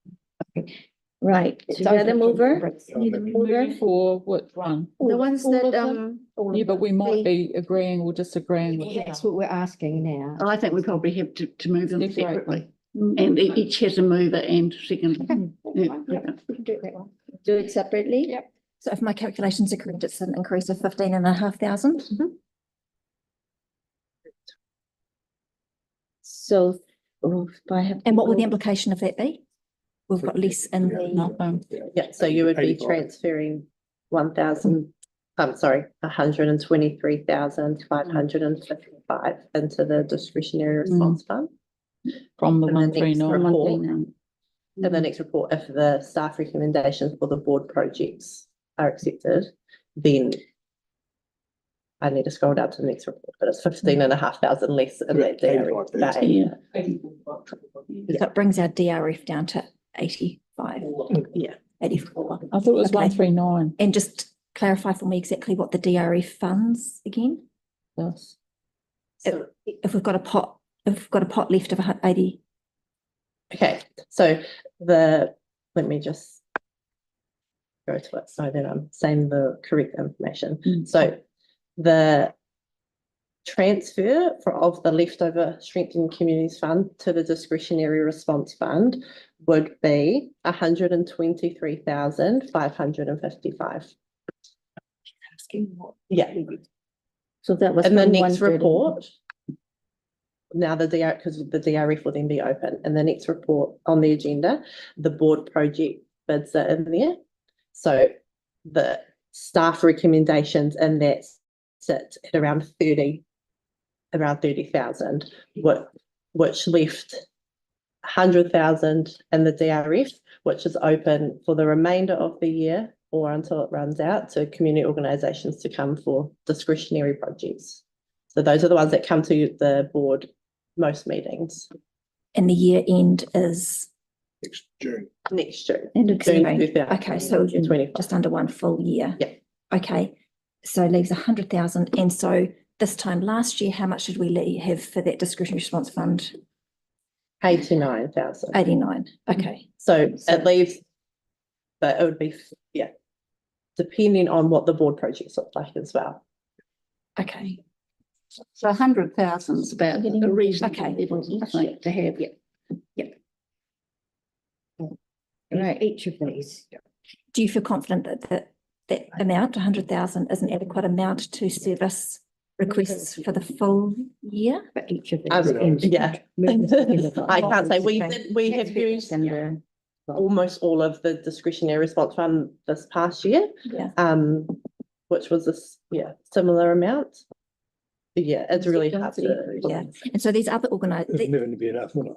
Okay. Right, so you're the mover, Mover for which one? the ones all that, of them? Yeah, but we might be agreeing or disagreeing with that. That's what we're asking now. I think we probably have to move them Separately. separately. And each has a mover and second. Yeah. We can do it that way. do it separately? Yep. So if my calculations are correct, it's an increase of 15,500. So, if I have. And what would the implication of that be? We've got less in the, Nothing. Yeah, so you would be 85. transferring 123,555 into the discretionary response fund. From the And the next 139. report. 139. In the next report, if the staff recommendations for the board projects are accepted, then I need to scroll down to the next report, but it's 15,500 less in that DRF. Yeah. so it brings our DRF down to 85, Yeah. 84. I thought it was Okay. 139. And just clarify for me exactly what the DRF funds again? Yes. So, If we've got a pot, left of 80, okay, so let me just go to it so that I'm saying the correct information. So the transfer of the leftover Strengthening Communities Fund to the discretionary response fund would be 123,555. Asking what? Yeah. So that was. In the from next 130. report, now because the DRF will then be open, in the next report on the agenda, the board project bids are in there. So the staff recommendations in that sit at around 30,000, which left 100,000 in the DRF, which is open for the remainder of the year or until it runs out to community organisations to come for discretionary projects. So those are the ones that come to the board most meetings and the year end is Next June. next June. End of June June. 2025. okay, so just under one full year. Yeah. Okay, so it leaves 100,000, and so this time last year, how much did we have for that discretionary response fund? 89,000. 89. Okay, So it leaves, but it would be, yeah, depending on what the board projects look like as well. okay. So 100,000 is about a reasonable Okay. level, I think, to have. Right. Each of these. Do you feel confident that that amount, 100,000, is an adequate amount to service requests for the full year? For each of Yeah. I can't say, we have used December. almost all of the discretionary response fund this past year. Yeah. Which was this, similar amount. Yeah, it's really hard to. Yeah, and so these other It's never going to be enough, will it?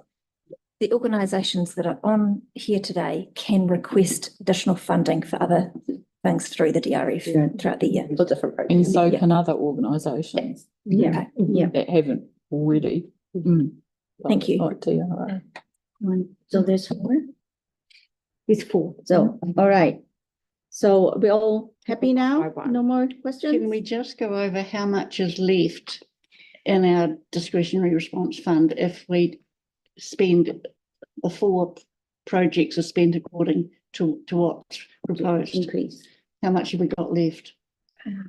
the organisations that are on here today can request additional funding for other things through the DRF throughout the year. For different And projects. so Yeah. can other organisations Okay, that haven't already. Thank you. Like TRA. So there's four. It's 4. So, all right. So we're all happy now? No more questions? Can we just go over how much is left in our discretionary response fund if we spend the 4 projects are spent according to what's proposed? Increase. How much have we got left?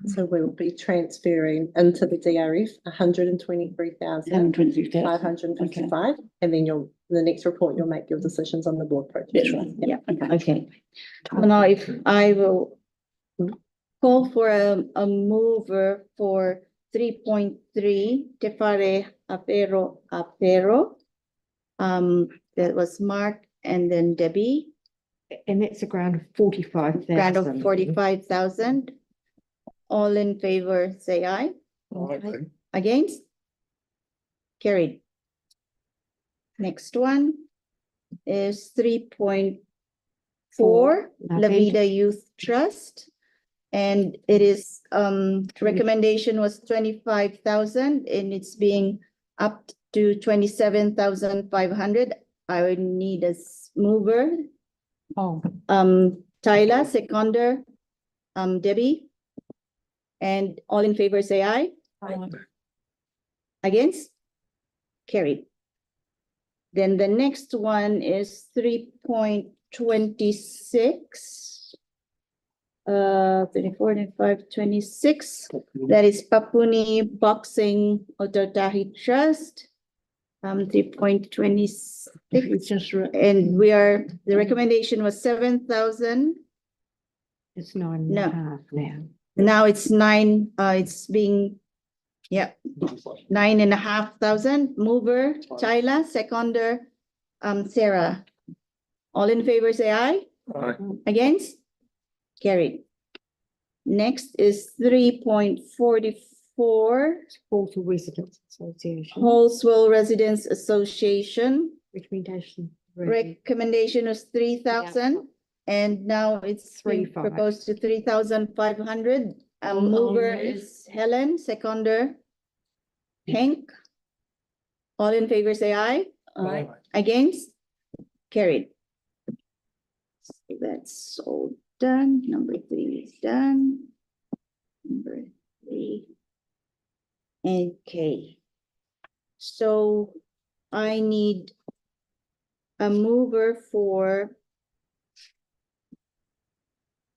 So we'll be transferring into the DRF 123,555, 123,000. and then the next report, you'll make your decisions on the board project. That's right. Yeah, okay. So now if I will call for a mover for 3.3, Te Whare Apero. That was Mark and then Debbie, And that's a grant of 45,000. grant of 45,000. All in favor, say aye. Okay. Against? Carried. Next one is 3.4, La Vida Youth Trust. And it is, recommendation was 25,000 and it's being upped to 27,500. I would need a mover. Oh, Tyler, seconder, Debbie. And all in favor, say aye. Against? Carried. Then the next one is 3.26. 24, 25, 26. That is Papuni Boxing Ototahi Trust. 3.26. And the recommendation was 7,000. It's 9 No. and a half now. Now it's 9, it's being, 9,500. Mover, Tyler, seconder, Sarah. All in favor, say aye. Aye. Against? Carried. Next is 3.44, Portal Residents Association. Halswell Residents Association. Recommendation. Recommendation was 3,000. And now it's being 3,500. proposed to 3,500. Mover is Helen, seconder Hank. All in favor, say aye. Aye. Against? Carried. So that's all done. Number 3 is done. Number 3. Okay. So I need a mover for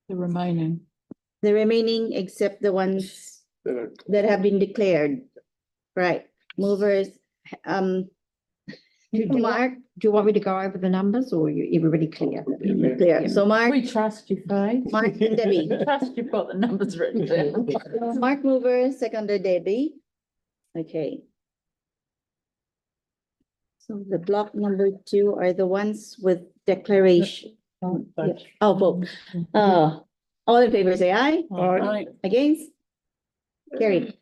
the remaining. the remaining except the ones that have been declared. Right, movers, Mark, Do you want me to go over the numbers or everybody clear? clear. So Mark, We trust you, Faye. Mark and Debbie. We trust you've got the numbers written down. Mark mover, seconder Debbie. Okay. So the block number 2 are the ones with declaration. Oh, vote. All in favor, say aye. Right. Against? Carried.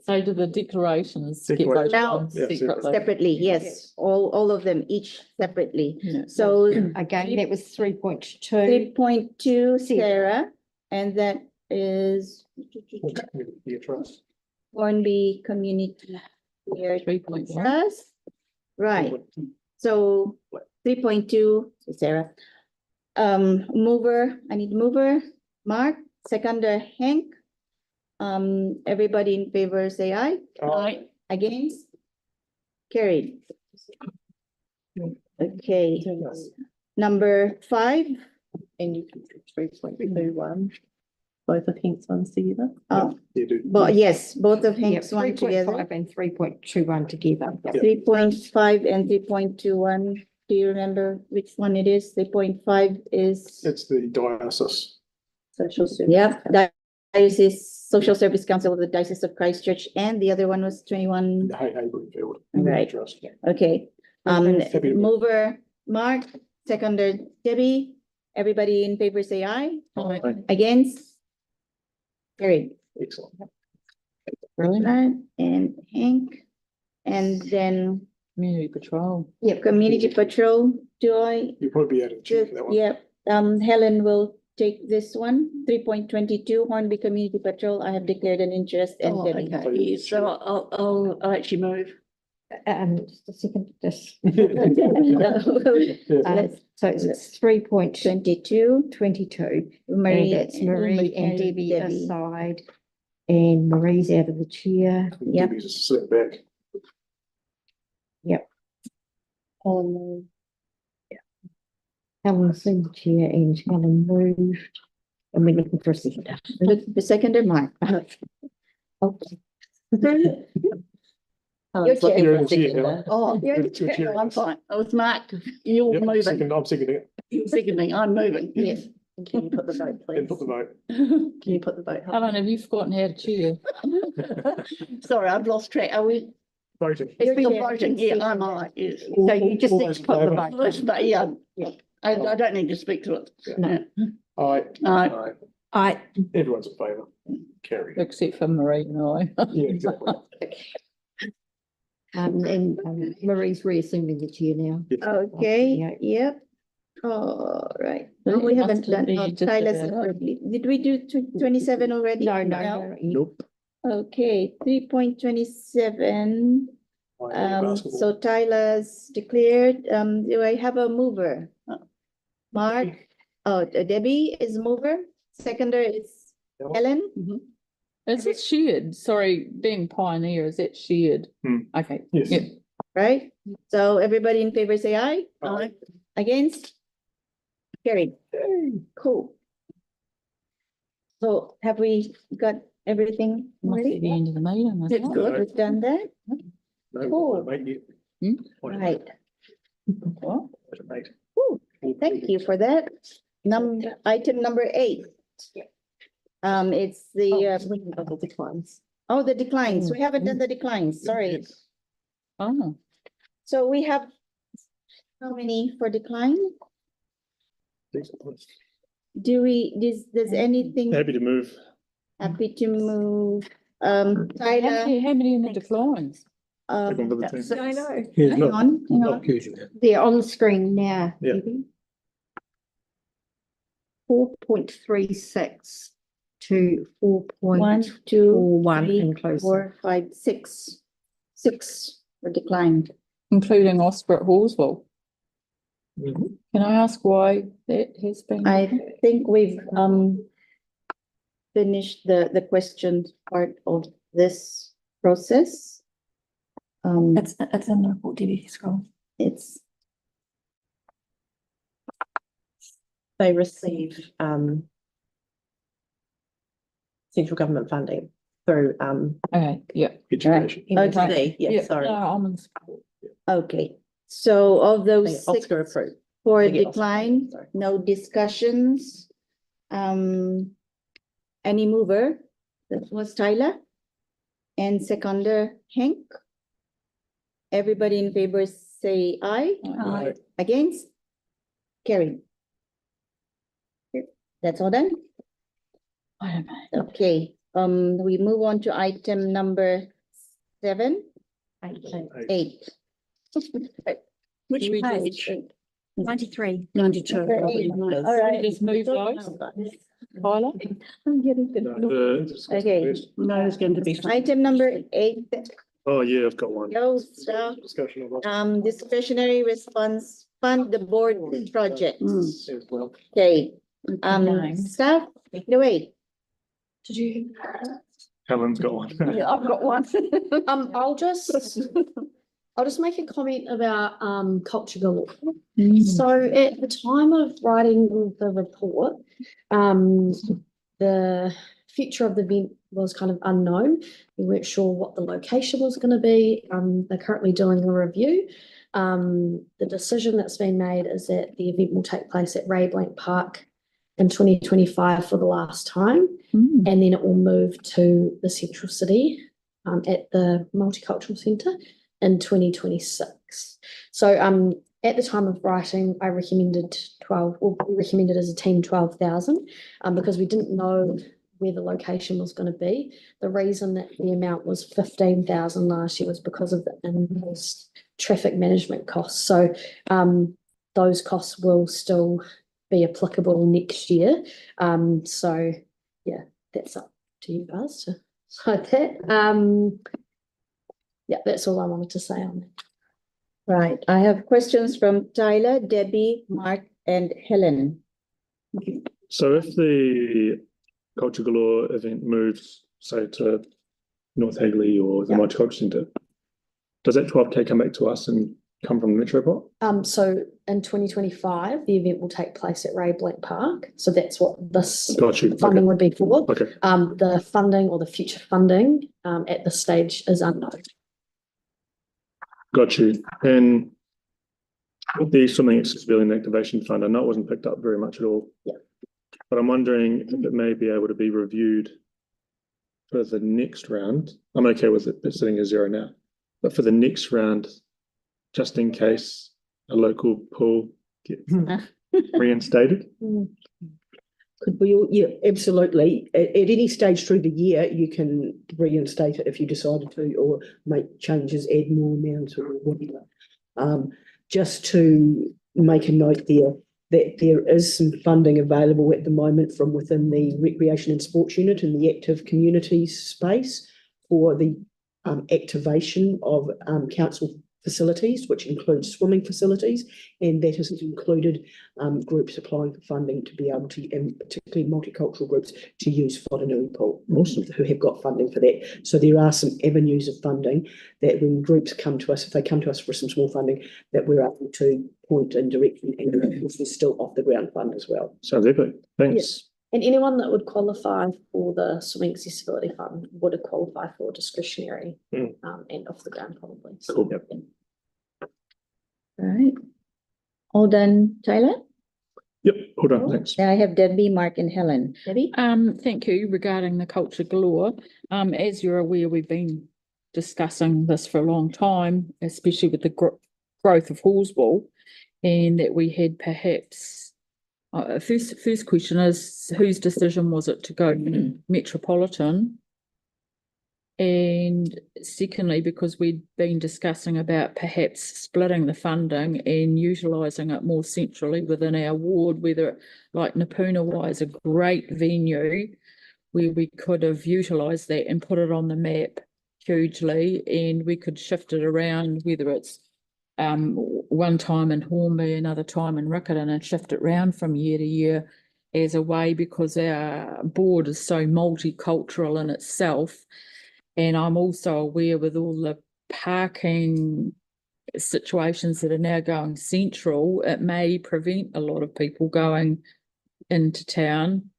So do the declarations get voted Now, on Yeah, separately? Separately, yes, all of them, each separately. Yeah. So Again, that was 3.2. 3.2 Sarah, and that is Trust. Hornby Community Care 3.1. Trust. Right, so 3.2 Sarah. Mover, I need mover, Mark, seconder Hank. Everybody in favor, say aye. Aye. Against? Carried. Okay, number 5. And you can do 3.21, both of Hank's ones together. But yes, both of Yeah, Hank's one together. 3.5 and 3.21 together. 3.5 and 3.21. Do you remember which one it is? 3.5 is, It's the diocese. Social service. yep, Diocese Social Service Council of the Diocese of Christchurch, and the other one was 21. Hey, Greenfield. Right. Trust. Okay, Happy to- mover Mark, seconder Debbie. Everybody in favor say aye. Aye. Against? Carried. Excellent. Right, and Hank, and then Community patrol. Community Patrol, do I? You'll probably be able to check that one. Yep, Helen will take this one, 3.22 Hornby Community Patrol. I have declared an interest and Oh, Debbie. okay, so I'll actually move. Just a second, just, Let's- so it's 3.22, 22, Marie. and it's Marie and Debbie Debbie. aside, and Marie's out of the chair. Yep. Debbie's just sitting back. Helen's in the chair and Helen moved, and we're looking for a seconder. Look, the seconder Mark. Okay. You're chair. You're in the chair, Helen. Oh, It's your chair. I'm fine. I was Mark. You're Yep, moving. I'm seconding it. You're seconding. I'm moving. Yes. Can you put the vote, And please? put the vote. Can you put the vote? Helen, have you forgotten how to cheer? Sorry, I've lost track. Are we? Voting. It's You're still chair. voting. Yeah, I'm aye. Yes. So you just All need those to in put the favour? vote. Listen, but yeah, I don't need to speak to it. No. Aye. Aye. I, Everyone's in favour. Carried. Except for Marie and I. Yeah, exactly. And Marie's reassuming the chair now. Okay, yep. All right. No, we It haven't must done, be oh, just Tyler's about up. approved. Did we do 27 already? No. Nope. Okay, 3.27. Basketball. So Tyler's declared, do I have a mover? Mark, oh, Debbie is mover, seconder is Helen, Is it shared? Sorry, being pioneer, is it shared? Hmm. Okay. Yes. Yep. right? So everybody in favor say aye, Aye. against? Carried, cool. So have we got everything Must be ready? the end of the meeting. isn't That's it? good. We've done that, No, Cool. mate, right? What? Mate. Whew, thank you for that. Item number 8. It's the, declines. oh, the declines. We haven't done the declines, sorry. Oh, So we have, how many for decline? Does anything, Happy to move. happy to move, Tyler, how many in the declines? Take one for the team. I know. Here's hang not, on, hang not on. accusing it. They're on the screen now. Yeah. 4.36 to 4.41 1, 2, 3, inclusive. 4, 5, 6. 6 for declined. Including Oscar at Hallswell. Mm-hmm. Can I ask why that has been? I think we've finished the question part of this process. it's in the report, Debbie, scroll. It's, They receive central government funding through Okay, yeah. Education. MSD, Yeah, yeah, sorry. no, I'm in support. okay, so of I those think 6 Oscar approved. for They get Oscar, decline, sorry. no discussions. Any mover? That was Tyler. And seconder Hank. Everybody in favor say aye. Aye. Against? Carried. That's all done? Wait a minute. Okay, we move on to item number 7, 8. Which We just- page? 93. 92. Okay. Right. All right. Just move those, Tyler. I'm getting Okay. No, there's going to be. Item number 8, Oh, yeah, I've got one. no stuff. Discussion of that Discretionary response fund the board project. Mm. as well. Okay, Nine. staff, take it away. Did you? Helen's got one. Yeah, I've got one. I'll just make a comment about culture galore. Mm. So at the time of writing the report, the future of the event was kind of unknown. We weren't sure what the location was going to be. They're currently doing a review. The decision that's been made is that the event will take place at Ray Blank Park in 2025 for the last time. Mm. And then it will move to the Central City at the Multicultural Centre in 2026. So at the time of writing, I recommended 12, or we recommended as a team 12,000 because we didn't know where the location was going to be. The reason that the amount was 15,000 last year was because of the increased traffic management costs. So those costs will still be applicable next year. So yeah, that's up to you guys to decide that. Yeah, that's all I wanted to say on that. Right, I have questions from Tyler, Debbie, Mark, and Helen. So if the Culture Galore event moves, say, to North Hagley or the Multicultural Centre, does that 12K come back to us and come from the Metropole? So in 2025, the event will take place at Ray Blank Park. So that's what this Got you. funding would be for. Okay. The funding or the future funding at this stage is unknown. Got you. And with the Swimming Accessibility and Activation Fund, I know it wasn't picked up very much at all. Yeah. But I'm wondering if it may be able to be reviewed for the next round. I'm okay with it sitting at 0 now. But for the next round, just in case a local pool gets reinstated. Could we all, yeah, absolutely. At any stage through the year, you can reinstate it if you decided to, or make changes, add more amounts or whatever. Just to make a note there, that there is some funding available at the moment from within the Recreation and Sports Unit in the active communities space for the activation of council facilities, which includes swimming facilities, and that has included groups applying for funding to be able to, and particularly multicultural groups, to use Whanganui Pool, who have got funding for that. So there are some avenues of funding that when groups come to us, if they come to us for some small funding, that we're able to point in direction, and this is still off the ground fund as well. Sounds epic. Thanks. And anyone that would qualify for the Swimming Accessibility Fund would qualify for discretionary and off the ground probably. So, Cool. yeah. All right. All done, Tyler? Yep, hold on, thanks. Now I have Debbie, Mark, and Helen. Debbie? Thank you. Regarding the Culture Galore, as you're aware, we've been discussing this for a long time, especially with the growth of Halswell, and that we had perhaps first question is, whose decision was it to go metropolitan? And secondly, because we'd been discussing about perhaps splitting the funding and utilising it more centrally within our ward, whether like Napoonawai is a great venue where we could have utilised that and put it on the map hugely, and we could shift it around, whether it's one time in Hornby, another time in Riccarton, and shift it around from year to year as a way, because our board is so multicultural in itself. And I'm also aware with all the parking situations that are now going central, it may prevent a lot of people going into town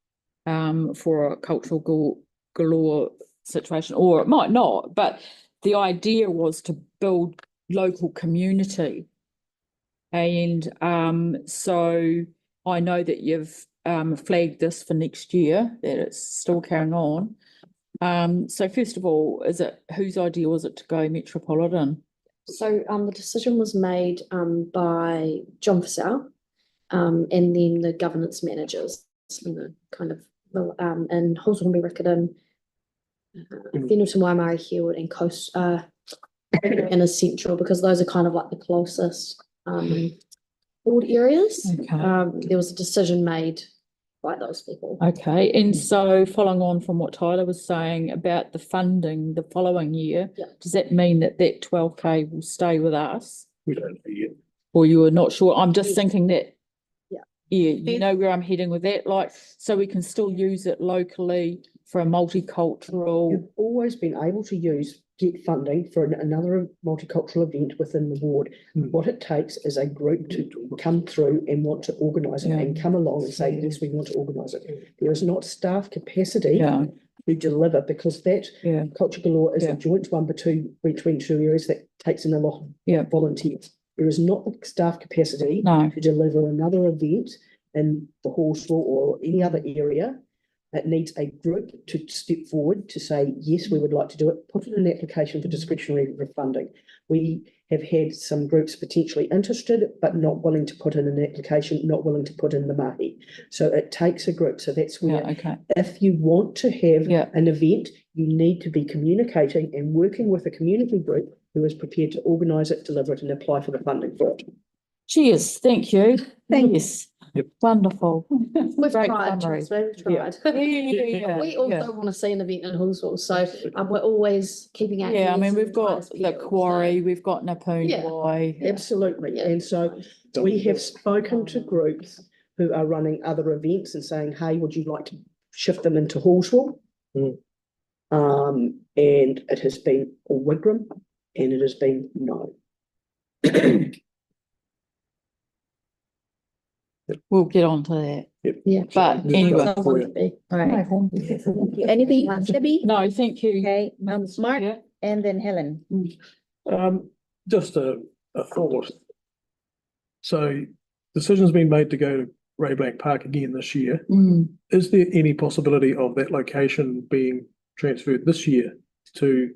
for a cultural galore situation, or it might not. But the idea was to build local community. And so I know that you've flagged this for next year, that it's still carrying on. So first of all, whose idea was it to go metropolitan? So the decision was made by John Fassell and then the governance managers in the kind of in Halswell-Hornby-Riccarton, Whenuta Waimari Hill and Coast and is central, because those are kind of like the closest board areas. Okay. There was a decision made by those people. Okay, and so following on from what Tyler was saying about the funding the following year, does that mean that 12K will stay with us? We don't know yet. Or you are not sure? I'm just thinking that, Yeah, you know where I'm heading with that, like, so we can still use it locally for a multicultural. You've always been able to get funding for another multicultural event within the ward. What it takes is a group to come through and want to organise it and come along and say, yes, we want to organise it. There is not staff capacity to deliver, because that Culture Galore is a joint one between two areas that takes in a lot of volunteers. There is not the staff capacity to deliver another event in the Halswell or any other area, it needs a group to step forward to say, yes, we would like to do it, put in an application for discretionary funding. We have had some groups potentially interested, but not willing to put in an application, not willing to put in the mahi. So it takes a group. So that's where, Yeah, okay. if you want to have Yeah. an event, you need to be communicating and working with a community group who is prepared to organise it, deliver it, and apply for the funding for it. Cheers, thank you. Thanks. Yep. Wonderful. We've Great tried, summary. trust me, we've Yeah. tried. Yeah, We also want to see an event in Halswell, so we're always keeping our. Yeah, I mean, ears we've and got eyes the peeled, so- quarry, we've got Napoon Yeah. Wai. Absolutely. And so we have spoken to groups who are running other events and saying, hey, would you like to shift them into Halswell? Mm. And it has been a Wigram, and it has been no. We'll get on to that. Yeah. But Just anyway. go for you. All right. Anything, Debbie? No, thank you. Okay, Mark, Yeah. and then Helen. Just a thought. So decision's been made to go to Rayblank Park again this year. Mm. Is there any possibility of that location being transferred this year to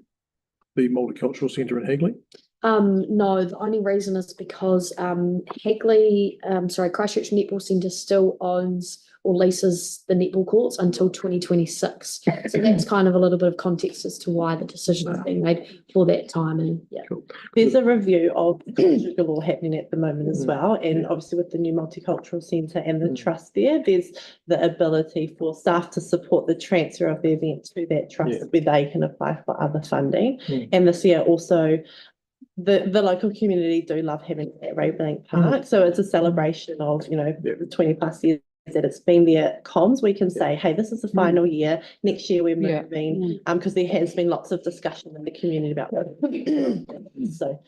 the Multicultural Centre in Hagley? No, the only reason is because Christchurch Netball Centre still owns or leases the netball courts until 2026. So that's kind of a little bit of context as to why the decision is being made for that time. And yeah. There's a review of sugar law happening at the moment as Mm. well, and obviously with the new multicultural centre and the trust there's the ability for staff to support the transfer of the event to that trust Yeah. where they can apply for other funding. Mm. And this year also the local community do love having it at Rayblank Park, so it's a celebration of the 20 plus years that it's been there. Comms, we can say, hey, this is the final year. Next year we're Yeah. moving, because there has been lots of discussion in the community about so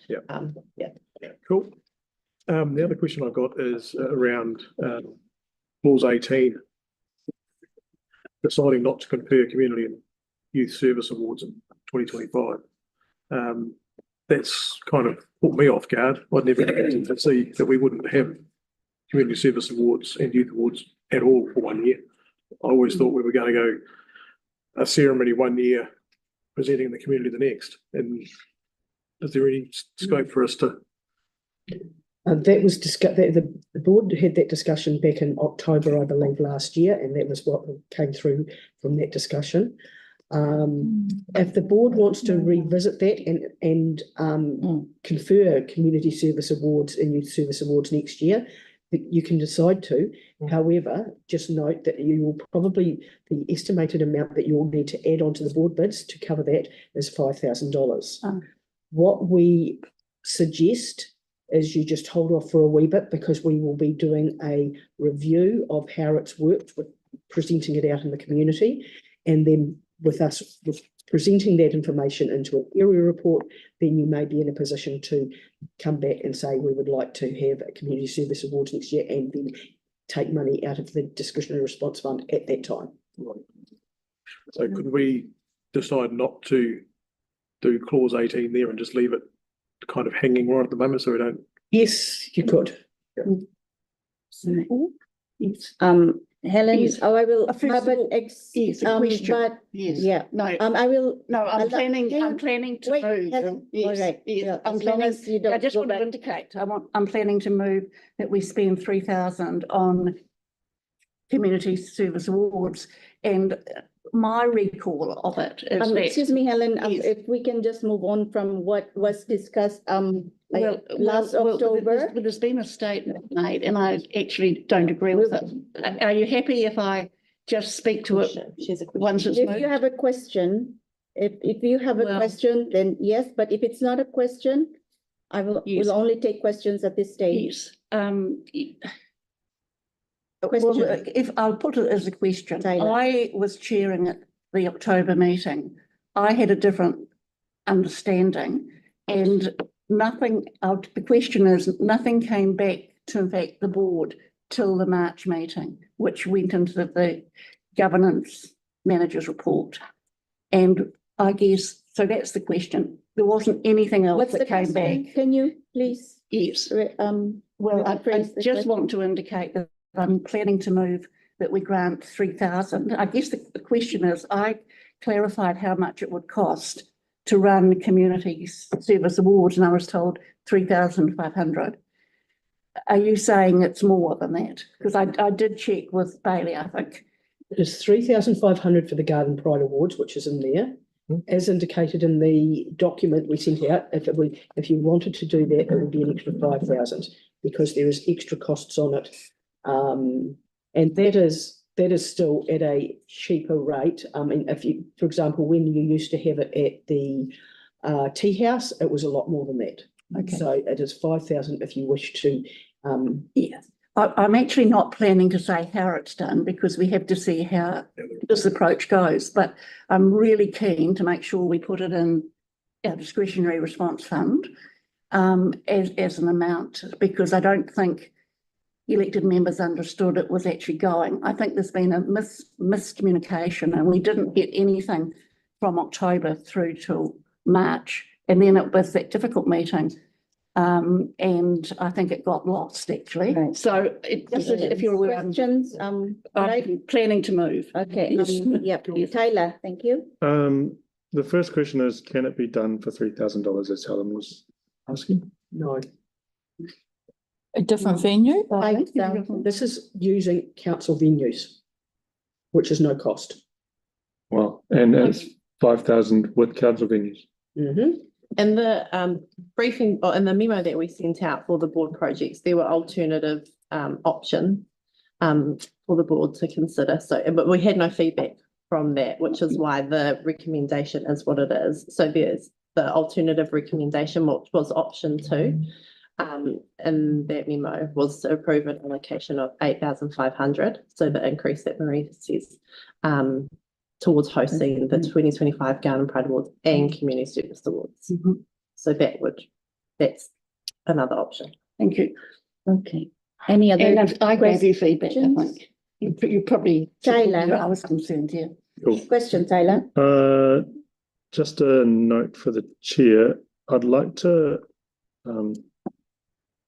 Cool. The other question I've got is around clause 18, deciding not to confer community and youth service awards in 2025. That's kind of put me off guard. I'd never expected to see that we wouldn't have community service awards and youth awards at all for 1 year. I always thought we were going to go a ceremony 1 year, presenting the community the next. And is there any scope for us to? That was the board had that discussion back in October, I believe, last year, and that was what came through from that discussion. If the board wants to revisit that and confer community service awards and youth service awards next year, you can decide to. However, just note that you will probably, the estimated amount that you will need to add onto the board bids to cover that is $5,000. What we suggest is you just hold off for a wee bit, because we will be doing a review of how it's worked with presenting it out in the community, and then with presenting that information into an area report, then you may be in a position to come back and say, we would like to have a community service awards next year, and then take money out of the discretionary response fund at that time. Right. So could we decide not to do clause 18 there and just leave it kind of hanging right at the moment, so we don't? Yes, you could. Helen, Yes. I will, First of all, yes, a question. but, Yes. yeah, No, I will. no, I'm planning hang on. to Wait, move. Helen, Yes, all right, yes, yeah, I'm as long planning, as you don't I just go want to back. indicate, I'm planning to move that we spend 3,000 on community service awards, and my recall of it is that. Excuse me, Helen, Yes. if we can just move on from what was discussed, last Well, October. there's been a statement made, and I actually don't agree with it. Are you happy if I just speak to it She's a once it's If you moved? have a question, if you have a Well- question, then yes, but if it's not a question, I will Yes. only take questions at this stage. Yes, Question. well, if I'll put it as a question, Taylor. I was chairing at the October meeting. I had a different understanding, and nothing, the question is, nothing came back to, in fact, the board till the March meeting, which went into the governance manager's report. And I guess, so that's the question. There wasn't anything else What's the that came question? back. Can you please, Yes. well, Well, I rephrase the just question? want to indicate that I'm planning to move that we grant 3,000. I guess the question is, I clarified how much it would cost to run community service awards, and I was told 3,500. Are you saying it's more than that? Because I did check with Bailey, I think. It is 3,500 for the Garden Pride Awards, which is in there. As indicated in the document we sent out, if you wanted to do that, it would be an extra 5,000 because there is extra costs on it. And that is still at a cheaper rate. I mean, if you, for example, when you used to have it at the tea house, it was a lot more than that. Okay. So it is 5,000 if you wish to. Yes. I'm actually not planning to say how it's done because we have to see how this approach goes, but I'm really keen to make sure we put it in our discretionary response fund as an amount, because I don't think elected members understood it was actually going. I think there's been a miscommunication and we didn't get anything from October through to March. And then it was that difficult meeting. And I think it got lost actually. Right. So just if you're aware, Questions, I'm planning to move. okay, Yes. yep, Tyler, thank you. The first question is, can it be done for $3,000 as Helen was asking? No, A different venue? this is using council venues, which is no cost. Wow, and it's 5,000 with council venues. In the briefing or in the memo that we sent out for the board projects, there were alternative options for the board to consider. So, but we had no feedback from that, which is why the recommendation is what it is. So there's the alternative recommendation, which was option 2. In that memo was to approve an allocation of 8,500. So the increase that Marie says towards hosting the 2025 Garden Pride Awards and Community Service Awards. So that's another option. Thank you. Okay, any other? And I gave you feedback, I questions? think. You probably. Tyler. I was concerned, yeah. Cool. Question, Tyler? Just a note for the chair. I'd like to,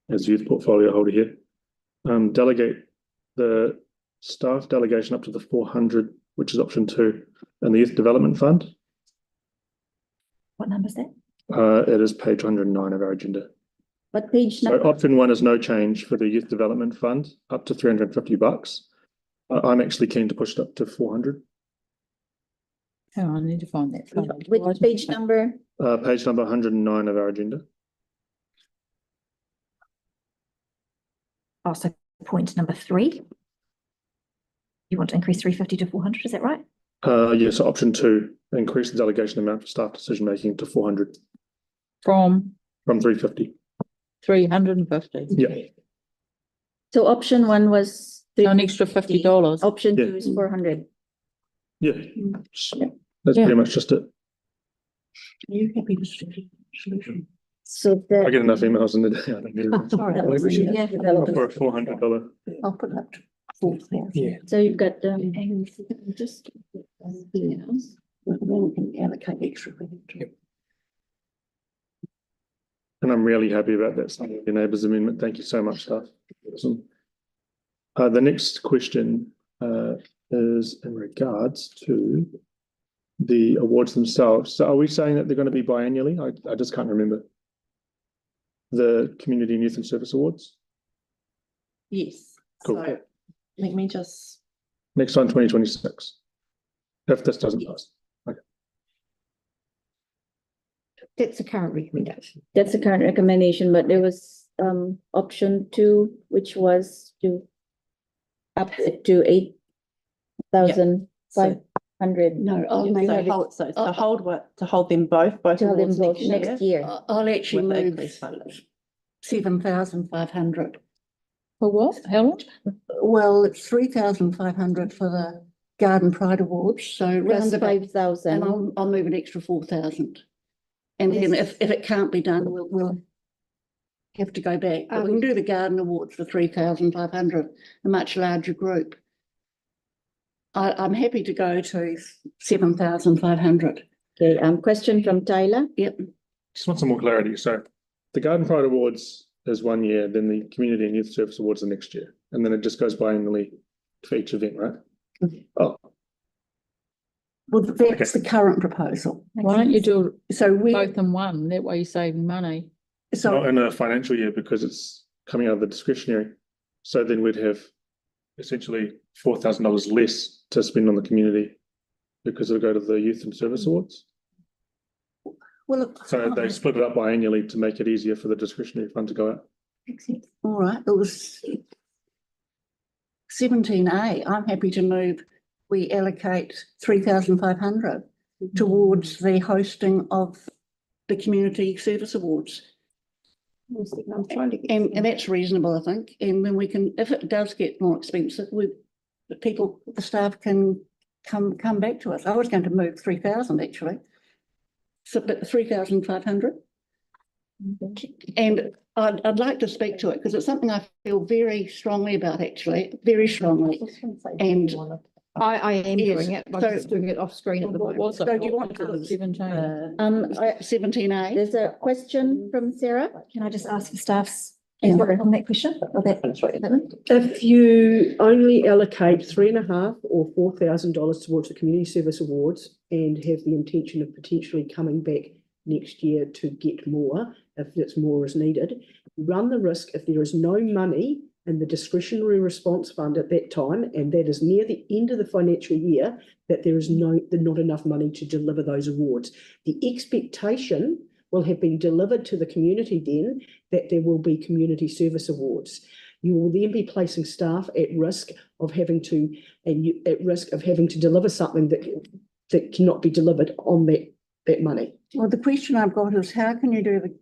as youth portfolio holder here, delegate the staff delegation up to the 400, which is option 2, and the Youth Development Fund. What number is that? It is page 109 of our agenda. What page So number? option 1 is no change for the Youth Development Fund, up to $350. I'm actually keen to push it up to 400. Hang on, I need to find that. Which page number? Page number 109 of our agenda. Also, point number 3. You want to increase 350 to 400, is that right? Yes, option 2, increase the delegation amount for staff decision making to 400 From from 350. 350. Yeah. So option 1 was An extra $50. option Yeah. 2 is 400. Yeah, that's Yeah. pretty much just it. Are you happy with the solution? So I the. get enough emails in the day. I don't need it. Sorry. I think we should Yeah, go for a $400. I'll put it up to 4,000. Yeah. So you've got the. And just. Yes, then we can allocate extra. And I'm really happy about that your neighbours amendment. Thank you so much, staff. Awesome. The next question is in regards to the awards themselves. So are we saying that they're going to be biannually? I just can't remember. The Community and Youth and Service Awards? Yes. Cool. So let me just. Next time, 2026. If this doesn't pass. That's the current recommendation. That's the current recommendation, but there was option 2, which was to up it to 8,500. No, I'll make So it. hold them both To have them awards both next year. I'll actually with move increased funding. 7,500. For what? How long? Well, it's 3,500 for the Garden Pride Awards, so Plus round about, 5,000. and I'll move an extra 4,000. And then if it can't be done, we'll have to go back. But we can do the Garden Awards for 3,500, a much larger group. I'm happy to go to 7,500. Okay, question from Tyler. Yep. Just want some more clarity. So the Garden Pride Awards is 1 year, then the Community and Youth Service Awards are next year. and then it just goes biannually for each event, right? Oh, Well, that's the current proposal. Why don't you do So we, both in one? That way you're saving money. not so, in a financial year because it's coming out of the discretionary. So then we'd have essentially $4,000 less to spend on the community because it'll go to the Youth and Service Awards. well, look. So they split it up biannually to make it easier for the discretionary fund to go out. All right, it was 17A. I'm happy to move. We allocate 3,500 towards the hosting of the Community Service Awards. I'm trying to get. And that's reasonable, I think. And then we can, if it does get more expensive, the staff can come back to us. I was going to move 3,000 actually. So, but 3,500. And I'd like to speak to it because it's something I feel very strongly about, actually, very strongly. And I am Yes, doing it, I'm so- just doing it off screen at the What moment. was it? So do you want to- 17? 17A. There's a question from Sarah. Can I just ask for staff's Yeah. input on that question? Or that? If you only allocate $3,500 or $4,000 towards the Community Service Awards and have the intention of potentially coming back next year to get more, if it's more is needed, run the risk if there is no money in the discretionary response fund at that time, and that is near the end of the financial year, that there is not enough money to deliver those awards. The expectation will have been delivered to the community then that there will be community service awards. You will then be placing staff at risk of having to, deliver something that cannot be delivered on that money. Well, the question I've got is how can you do the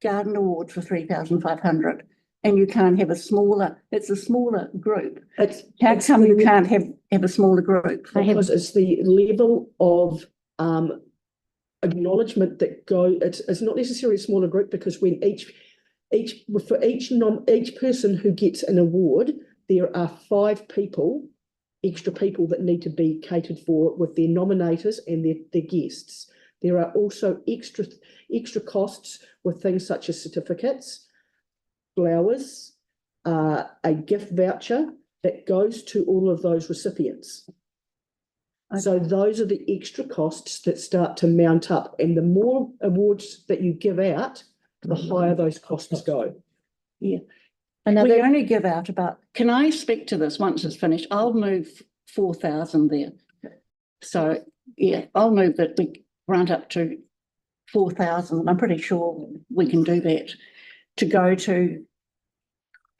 garden award for 3,500 and you can't have it's a smaller group. How come you can't have a smaller group? Because it's the level of acknowledgement that it's not necessarily a smaller group, because when each person who gets an award, there are 5 extra people that need to be catered for with their nominators and their guests. There are also extra costs with things such as certificates, flowers, a gift voucher that goes to all of those recipients. So those are the extra costs that start to mount up, and the more awards that you give out, the higher those costs go. Yeah. We only give out can I speak to this once it's finished? I'll move 4,000 there. So, yeah, I'll move that we grant up to 4,000. I'm pretty sure we can do that to go to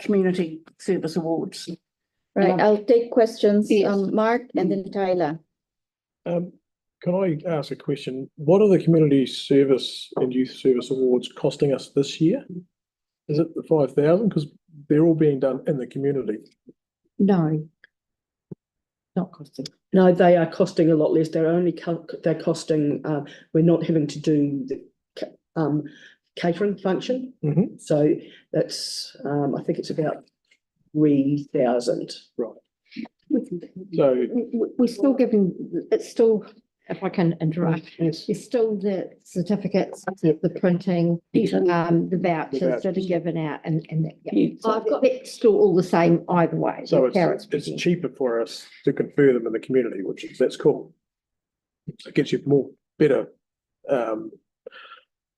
Community Service Awards. Right, I'll take questions, Yes. Mark and then Tyler. Can I ask a question? What are the Community Service and Youth Service Awards costing us this year? Is it the 5,000? Because they're all being done in the community. No. Not costing. No, they are costing a lot less. They're costing, we're not having to do the catering function. Mhm. So that's, I think it's about 3,000. Right. So, We're still giving, it's still, if I can interrupt, yes, it's still the certificates, Yep. the printing, the vouchers that are vouchers. given out and that. Yeah. Yeah. So I've got, it's still all the same either way. so the carrots it's present. cheaper for us to confer them in the community, that's cool. It gets you better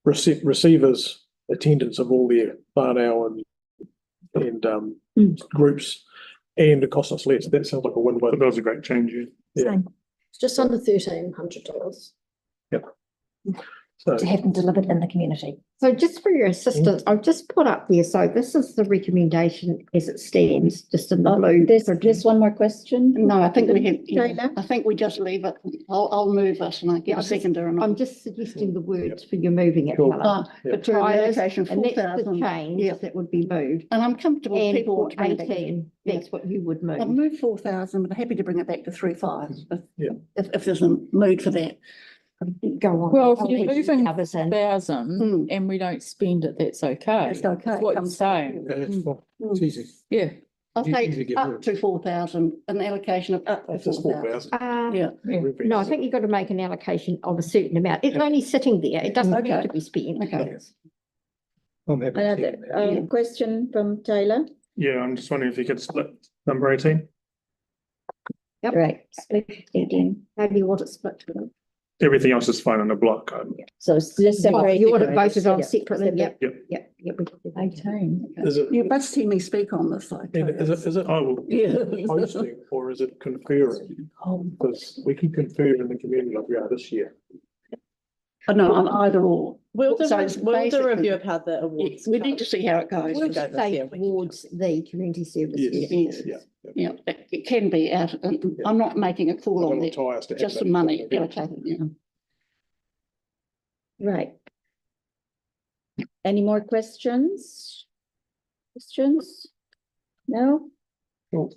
receivers attendance of all their whānau and groups, and it costs us less. That sounds like a But win-win. that was a great change. Yeah. Same. It's just under $1,300. So, To have them delivered in the community. So just for your assistance, I've just put up there, so this is the recommendation as it stands, just in the blue. There's one more question. No, I think Tyler? I think we just leave it. I'll move it and I get Yeah, a I'm just- seconder and I'm just suggesting the words for you moving it. Cool. Helen. but to Tyres, allocation and that's the 4,000. change Yeah. that would be moved. And I'm comfortable And people for want to bring it back. 18, that's what you would I've move. moved 4,000, but I'm happy to bring it back to 3,500 Yeah. if there's a mood for that. Go on. Well, if I'll you're leave the moving others in. 1,000 Mm. and we don't spend it, that's okay. It's okay. That's what you're Comes- saying. It's fine. It's easy. Yeah. I'll Easy to take get up rid of. to 4,000, an allocation of up to that's just 4,000. 4,000. Yeah. No, I think you've got to make an allocation of a certain amount. It's only sitting there. It doesn't have to be spent. Okay. I'm happy. to see Another it. question from Tyler. Yeah, I'm just wondering if you could split number 18. Yep. Right, split 18. How do you want it split? Everything else is fine on the block. So it's just Oh, separate. you want it voted on Yeah, separately? Yep. Yep. Yep. Yep. we can do that. 18. Is it, You must hear me speak on this, like. is it Oh, well, Yeah. posting or is it conferring? Because we can confer in the community like we are this year. Oh, no, I'm either or. Will So it's the basically- review of how the awards? Yes, we need to see how it goes. We'll go this say year. towards the community service. Yes, Yes. yeah. Yeah, it can be out, I'm not making a I call don't on want that, to tie us to just admin. some money allocated, yeah. Right. Any more questions? Questions? No? No.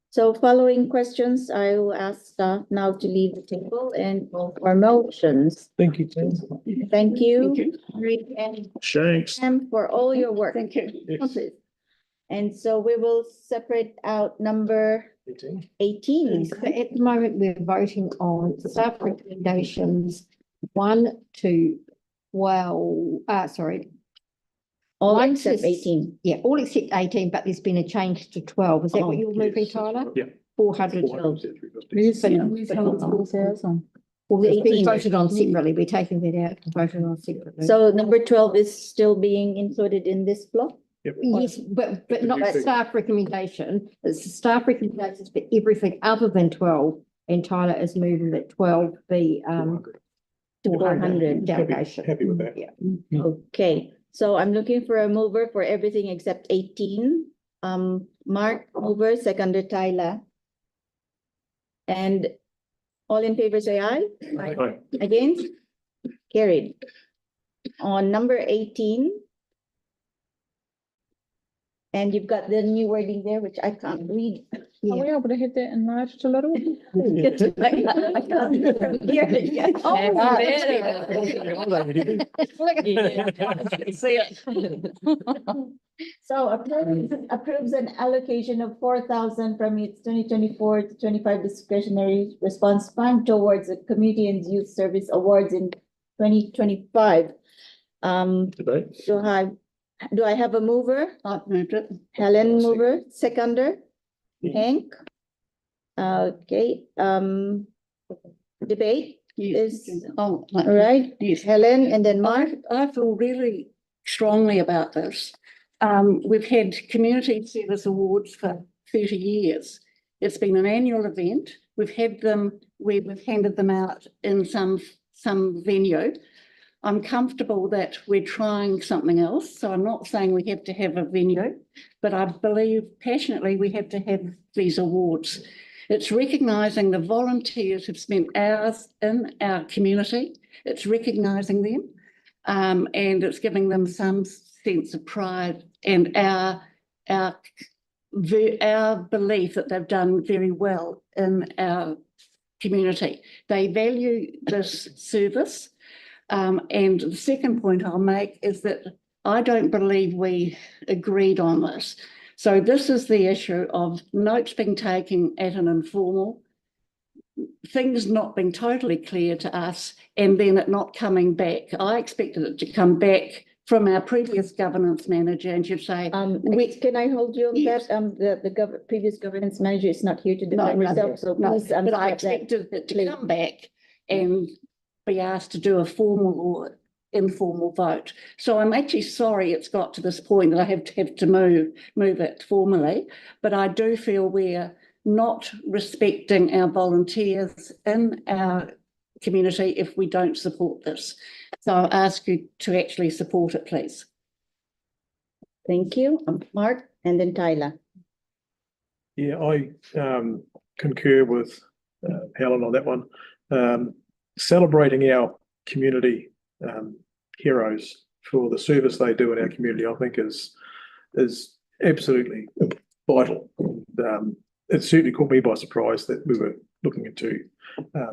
So following questions, I will ask staff now to leave the table and go for motions. Thank you, Tim. Thank Thank you. you. Reid and Shanks. Sam for all your work. Thank you. Yes. And so we will separate out number 18. So at the moment, we're voting on staff recommendations 1 to 12, All One except to- 18. yeah, all except 18, but there's been a change to 12. Is that what Oh, you were moving, yes. Tyler? Yeah. 400. Where's, Yeah. where's Helen's 4,000? Well, it's been 18. voted on separately. We're taking that out and voting on separately. So number 12 is still being included in this block? Yes, but not new figure. staff recommendation. It's the staff recommendations for everything other than 12. And Tyler is moving that 12 be 400 delegation. Happy with that. Yeah. Okay, so I'm looking for a mover for everything except 18. Mark, mover, seconder Tyler. And all in favor, say aye. Aye. Against? Carried. On number 18. And you've got the new wording there, which I can't read. Are we able to have that enlarged a little? I can't hear it yet. Oh, See it. So approves an allocation of 4,000 from its 2024 to 25 discretionary response fund towards the Community and Youth Service Awards in 2025. Debate. Do I have a mover? I've moved it. Helen mover, seconder, Hank? Okay, debate, Yes. Is- Oh, all right, yes. Helen and then Mark. I feel really strongly about this. We've had community service awards for 30 years. It's been an annual event. We've had them where we've handed them out in some venue. I'm comfortable that we're trying something else. So I'm not saying we have to have a venue, but I believe passionately we have to have these awards. It's recognising the volunteers who've spent hours in our community. It's recognising them, and it's giving them some sense of pride and our belief that they've done very well in our community. They value this service. And the second point I'll make is that I don't believe we agreed on this. So this is the issue of notes being taken at an informal, things not being totally clear to us, and then it not coming back. I expected it to come back from our previous governance manager and she'd say, Can I hold you on Yes. that? The previous governance manager is not here to defend no, herself, so no, please. but I stop that. expected it to please. come back and be asked to do a formal or informal vote. So I'm actually sorry it's got to this point that I have to move it formally, but I do feel we're not respecting our volunteers in our community if we don't support this. So I'll ask you to actually support it, please. Thank you, Mark, and then Tyler. Yeah, I concur with Helen on that one. Celebrating our community heroes for the service they do in our community, I think is absolutely vital. It certainly caught me by surprise that we were looking into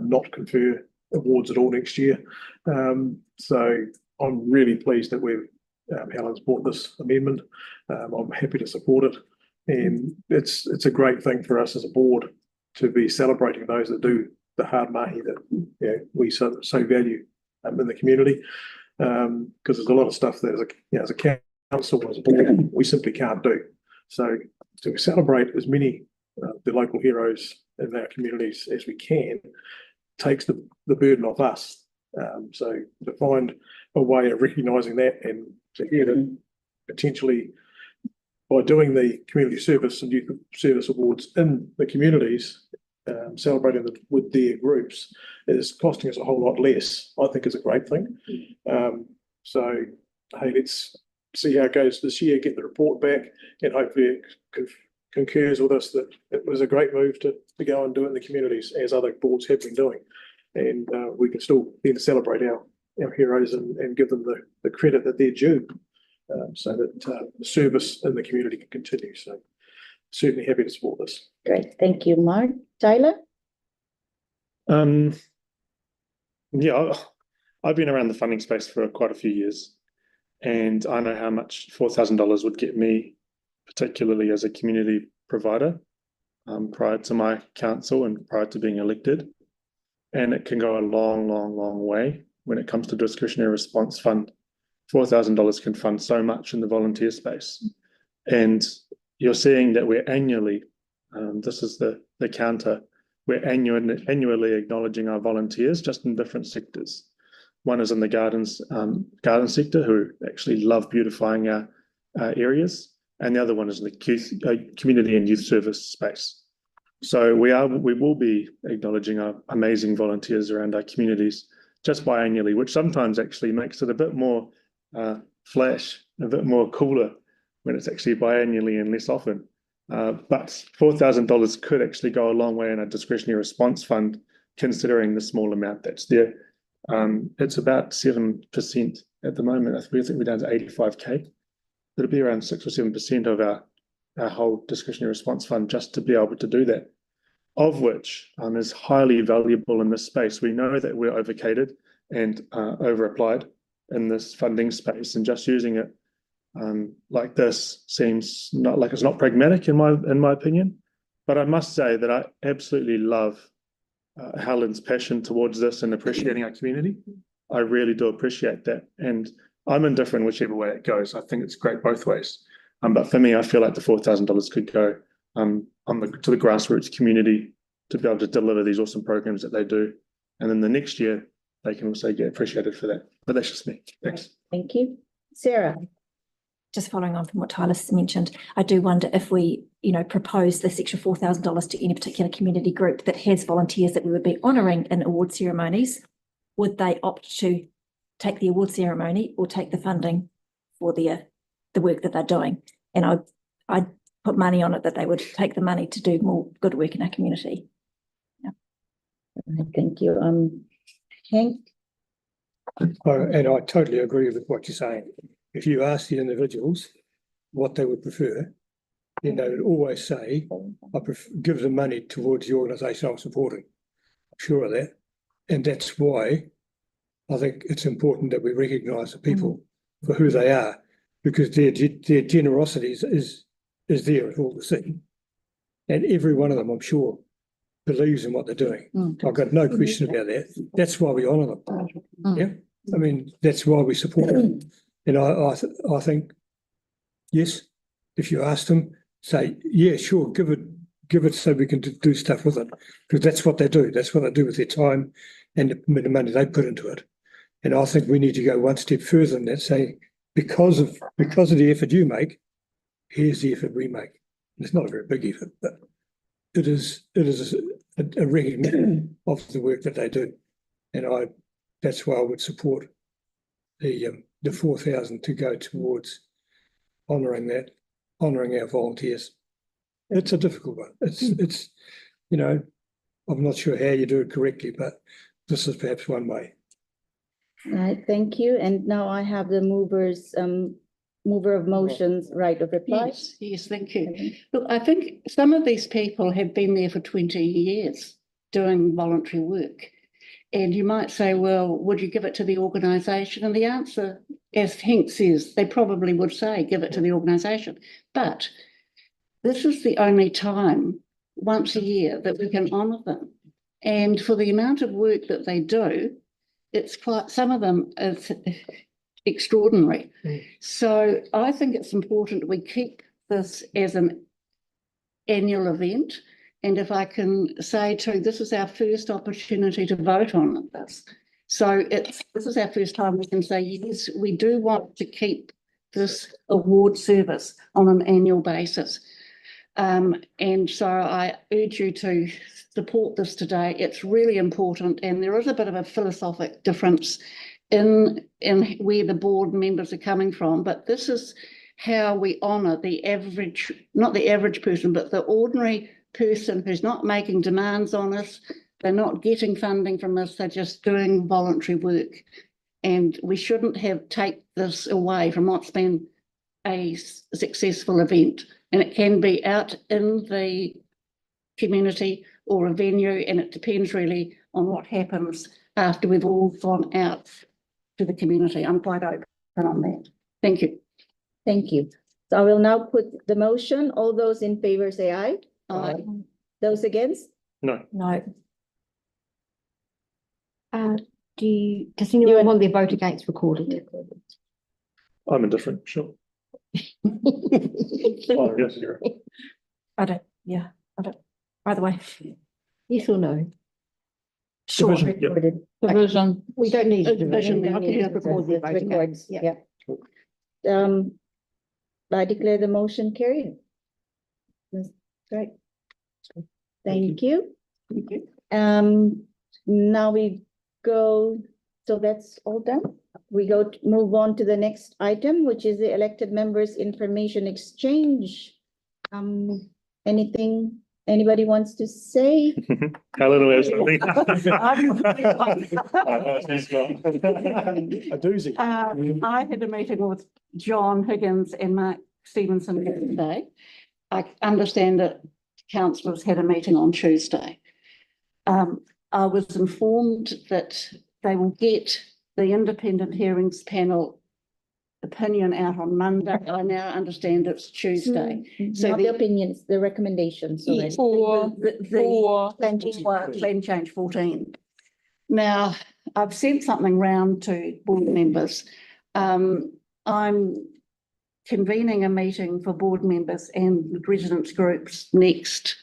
not confer awards at all next year. So I'm really pleased that Helen's brought this amendment. I'm happy to support it, and it's a great thing for us as a board to be celebrating those that do the hard mahi that we so value in the community, because there's a lot of stuff that as a council, as a board, we simply can't do. So to celebrate as many the local heroes in our communities as we can, takes the burden off us. So to find a way of recognising that and to potentially by doing the community service and youth service awards in the communities, celebrating with their groups is costing us a whole lot less, I think is a great thing. So, hey, let's see how it goes this year, get the report back, and hopefully it concurs with us that it was a great move to go and do it in the communities as other boards have been doing. And we can still then celebrate our heroes and give them the credit that they're due, so that the service in the community can continue. So certainly happy to support this. Great, thank you, Mark. Tyler? Yeah, I've been around the funding space for quite a few years, and I know how much $4,000 would get me, particularly as a community provider, prior to my council and prior to being elected. And it can go a long, long, long way when it comes to discretionary response fund. $4,000 can fund so much in the volunteer space. And you're seeing that we're annually, this is the counter, we're annually acknowledging our volunteers just in different sectors. One is in the garden sector, who actually love beautifying our areas, and the other one is in the community and youth service space. So we will be acknowledging our amazing volunteers around our communities just biannually, which sometimes actually makes it a bit more flash, a bit more cooler when it's actually biannually and less often. But $4,000 could actually go a long way in a discretionary response fund, considering the small amount that's there. It's about 7% at the moment. I think we're down to 85K. It'll be around 6 or 7% of our whole discretionary response fund just to be able to do that, of which is highly valuable in this space. We know that we're overcated and over-applied in this funding space, and just using it like this seems it's not pragmatic in my opinion. But I must say that I absolutely love Helen's passion towards this and appreciating our community. I really do appreciate that, and I'm indifferent whichever way it goes. I think it's great both ways. But for me, I feel like the $4,000 could go to the grassroots community to be able to deliver these awesome programs that they do. And then the next year, they can also get appreciated for that. But that's just me. Thanks. Thank you. Sarah? Just following on from what Tyler's mentioned, I do wonder if we, propose this extra $4,000 to any particular community group that has volunteers that we would be honouring in award ceremonies, would they opt to take the award ceremony or take the funding for the work that they're doing? And I'd put money on it that they would take the money to do more good work in our community. Yeah. Thank you. Hank? And I totally agree with what you're saying. If you ask the individuals what they would prefer, then they would always say, I give the money towards the organisation I'm supporting. I'm sure of that. And that's why I think it's important that we recognise the people for who they are, because their generosity is there at all to see. And every one of them, I'm sure, believes in what they're doing. I've got no question about that. That's why we honour them. Yeah, I mean, that's why we support them. And I think, yes, if you ask them, say, yeah, sure, give it so we can do stuff with it, because that's what they do. That's what they do with their time and the money they put into it. And I think we need to go one step further than that, say, because of the effort you make, here's the effort we make. And it's not a very big effort, but it is a recognition of the work that they do. And that's why I would support the 4,000 to go towards honouring our volunteers. It's a difficult one. It's I'm not sure how you do it correctly, but this is perhaps one way. All right, thank you. And now I have the mover of motions right of reply. Yes, thank you. Look, I think some of these people have been there for 20 years doing voluntary work. And you might say, well, would you give it to the organisation? And the answer, as Hank says, they probably would say, give it to the organisation. But this is the only time, once a year, that we can honour them. And for the amount of work that they do, it's quite, some of them is extraordinary. So I think it's important we keep this as an annual event. And if I can say too, this is our first opportunity to vote on this. So this is our first time we can say, yes, we do want to keep this award service on an annual basis. And so I urge you to support this today. It's really important, and there is a bit of a philosophic difference in where the board members are coming from, but this is how we honour the average, not the average person, but the ordinary person who's not making demands on us. They're not getting funding from us, they're just doing voluntary work. And we shouldn't take this away from what's been a successful event. And it can be out in the community or a venue, and it depends really on what happens after we've all gone out to the community. I'm quite open on that. Thank you. Thank you. So I will now put the motion. All those in favor say aye. Aye. Those against? No. No. Does anyone want their vote against recorded? I'm indifferent, sure. Oh, yes, you're. I don't, yeah, I don't, either way. Yes or no? Sure. Division, yep. Recorded. Division. We don't need. A to do it. division, We don't okay, need to record record the vote records, against. yeah. I declare the motion carried. That's great. Thank you. Thank you. Now we go, so that's all done. We move on to the next item, which is the elected members information exchange. Anything anybody wants to say? Helen will have something. A doozy. I had a meeting with John Higgins and Mark Stevenson today. I understand that councillors had a meeting on Tuesday. I was informed that they will get the independent hearings panel opinion out on Monday. I now understand it's Tuesday. So Not the opinions, the recommendations. So Yes, For plan change 14. Now, I've sent something round to board members. I'm convening a meeting for board members and residents groups next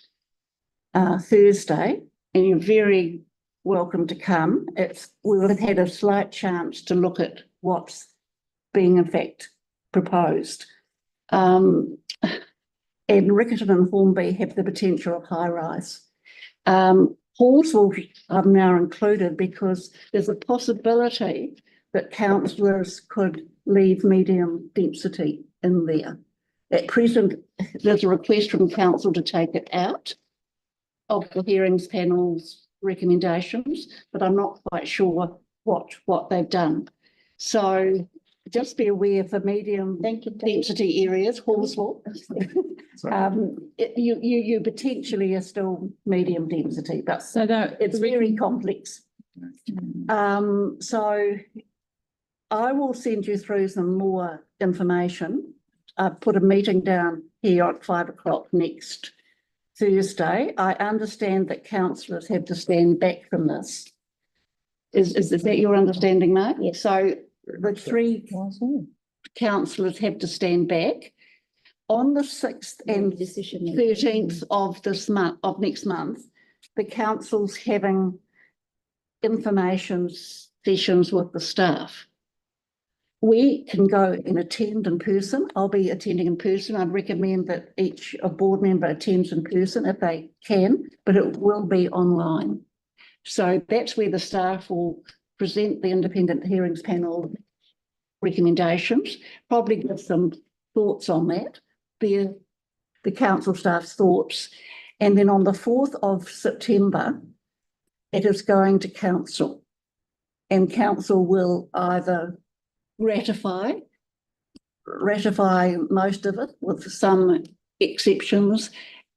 Thursday, and you're very welcome to come. We will have had a slight chance to look at what's being in fact proposed. And Riccarton and Hornby have the potential of high rise. Halswell are now included because there's a possibility that councillors could leave medium density in there. At present, there's a request from council to take it out of the hearings panel's recommendations, but I'm not quite sure what they've done. So just be aware for medium density areas, Halswell, you potentially are still medium density, but So that it's very complex. So I will send you through some more information. I've put a meeting down here at 5 o'clock next Thursday. I understand that councillors have to stand back from this. Is that your understanding, Mark? Yes. So the 3 councillors have to stand back. On the 6th and 13th of this month, of next month, the council's having information sessions with the staff. We can go and attend in person. I'll be attending in person. I'd recommend that each board member attends in person if they can, but it will be online. So that's where the staff will present the independent hearings panel recommendations, probably give some thoughts on that, the council staff's thoughts. And then on the 4th of September, it is going to council, and council will either ratify most of it with some exceptions,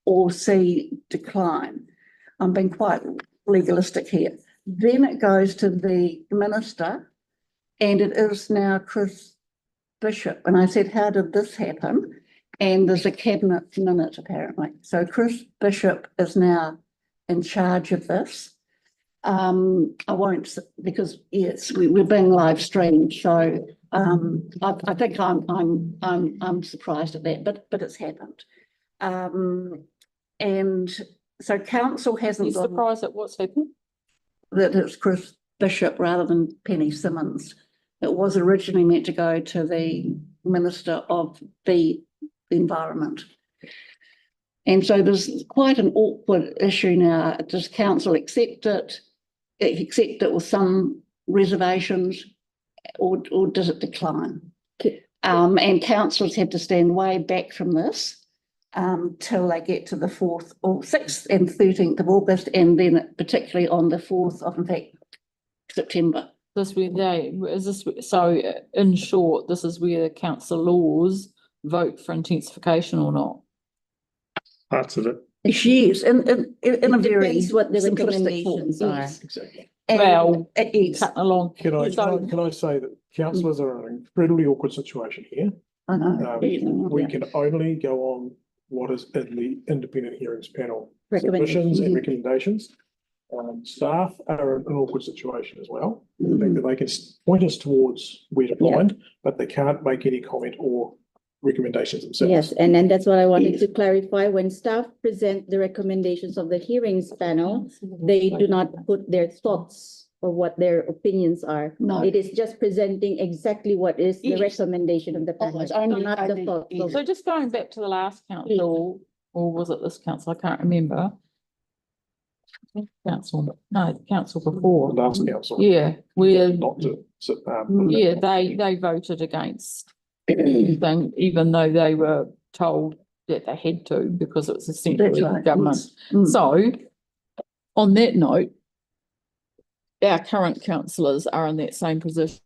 or see decline. I'm being quite legalistic here. Then it goes to the minister, and it is now Chris Bishop. And I said, how did this happen? And there's a cabinet minute apparently. So Chris Bishop is now in charge of this. I won't, because yes, we're being live streamed. So I think I'm surprised at that, but it's happened. and so council You hasn't gone, surprised at what's happened? that it's Chris Bishop rather than Penny Simmons. It was originally meant to go to the Minister of the Environment. And so there's quite an awkward issue now. Does council accept it with some reservations, or does it decline? And councillors have to stand way back from this till they get to the 4th or 6th and 13th of August, and then particularly on the 4th of, in fact, September. This where so in short, this is where the council laws vote for intensification or not? Parts of it. Yes, in a very Depends what the simplistic form, recommendations are. yes. Exactly. And Well, yes, cutting along. Can I So- say that councillors are in an incredibly awkward situation here? I know. We can only go on what is in the independent hearings panel Recommendations. submissions and recommendations. Staff are in an awkward situation as well. I think that they can point us towards where to Yeah. find, but they can't make any comment or recommendations themselves. Yes, and then that's what I wanted Yes. to clarify. When staff present the recommendations of the hearings panel, they do not put their thoughts or what their opinions are. No. It is just presenting exactly what is the Yes. recommendation of the panel, it's only- not the only- thoughts. yes. So just going back to the last council, or was it this council? I can't remember. Council, no, the council The before. last council. Yeah, where, Not to, yeah, they voted against thing, even though they were told that they had to because it was That's essentially right. government. Mm. So on that note, our current councillors are in that same position,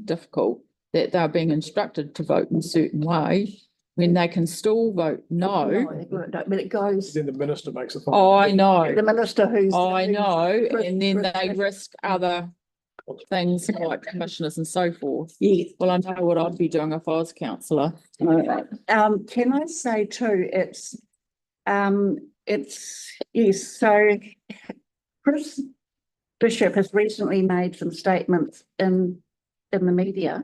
difficult, that they're being instructed to vote in a certain way when they can still vote no. But it goes, then the minister makes a. Oh, I know. the minister who's. I know, Chris- and then Chris they Bishop. risk other things like commissioners and so forth. Yes. Well, I know what I'd be doing if I was councillor. Can I say too, it's, yes, so Chris Bishop has recently made some statements in the media.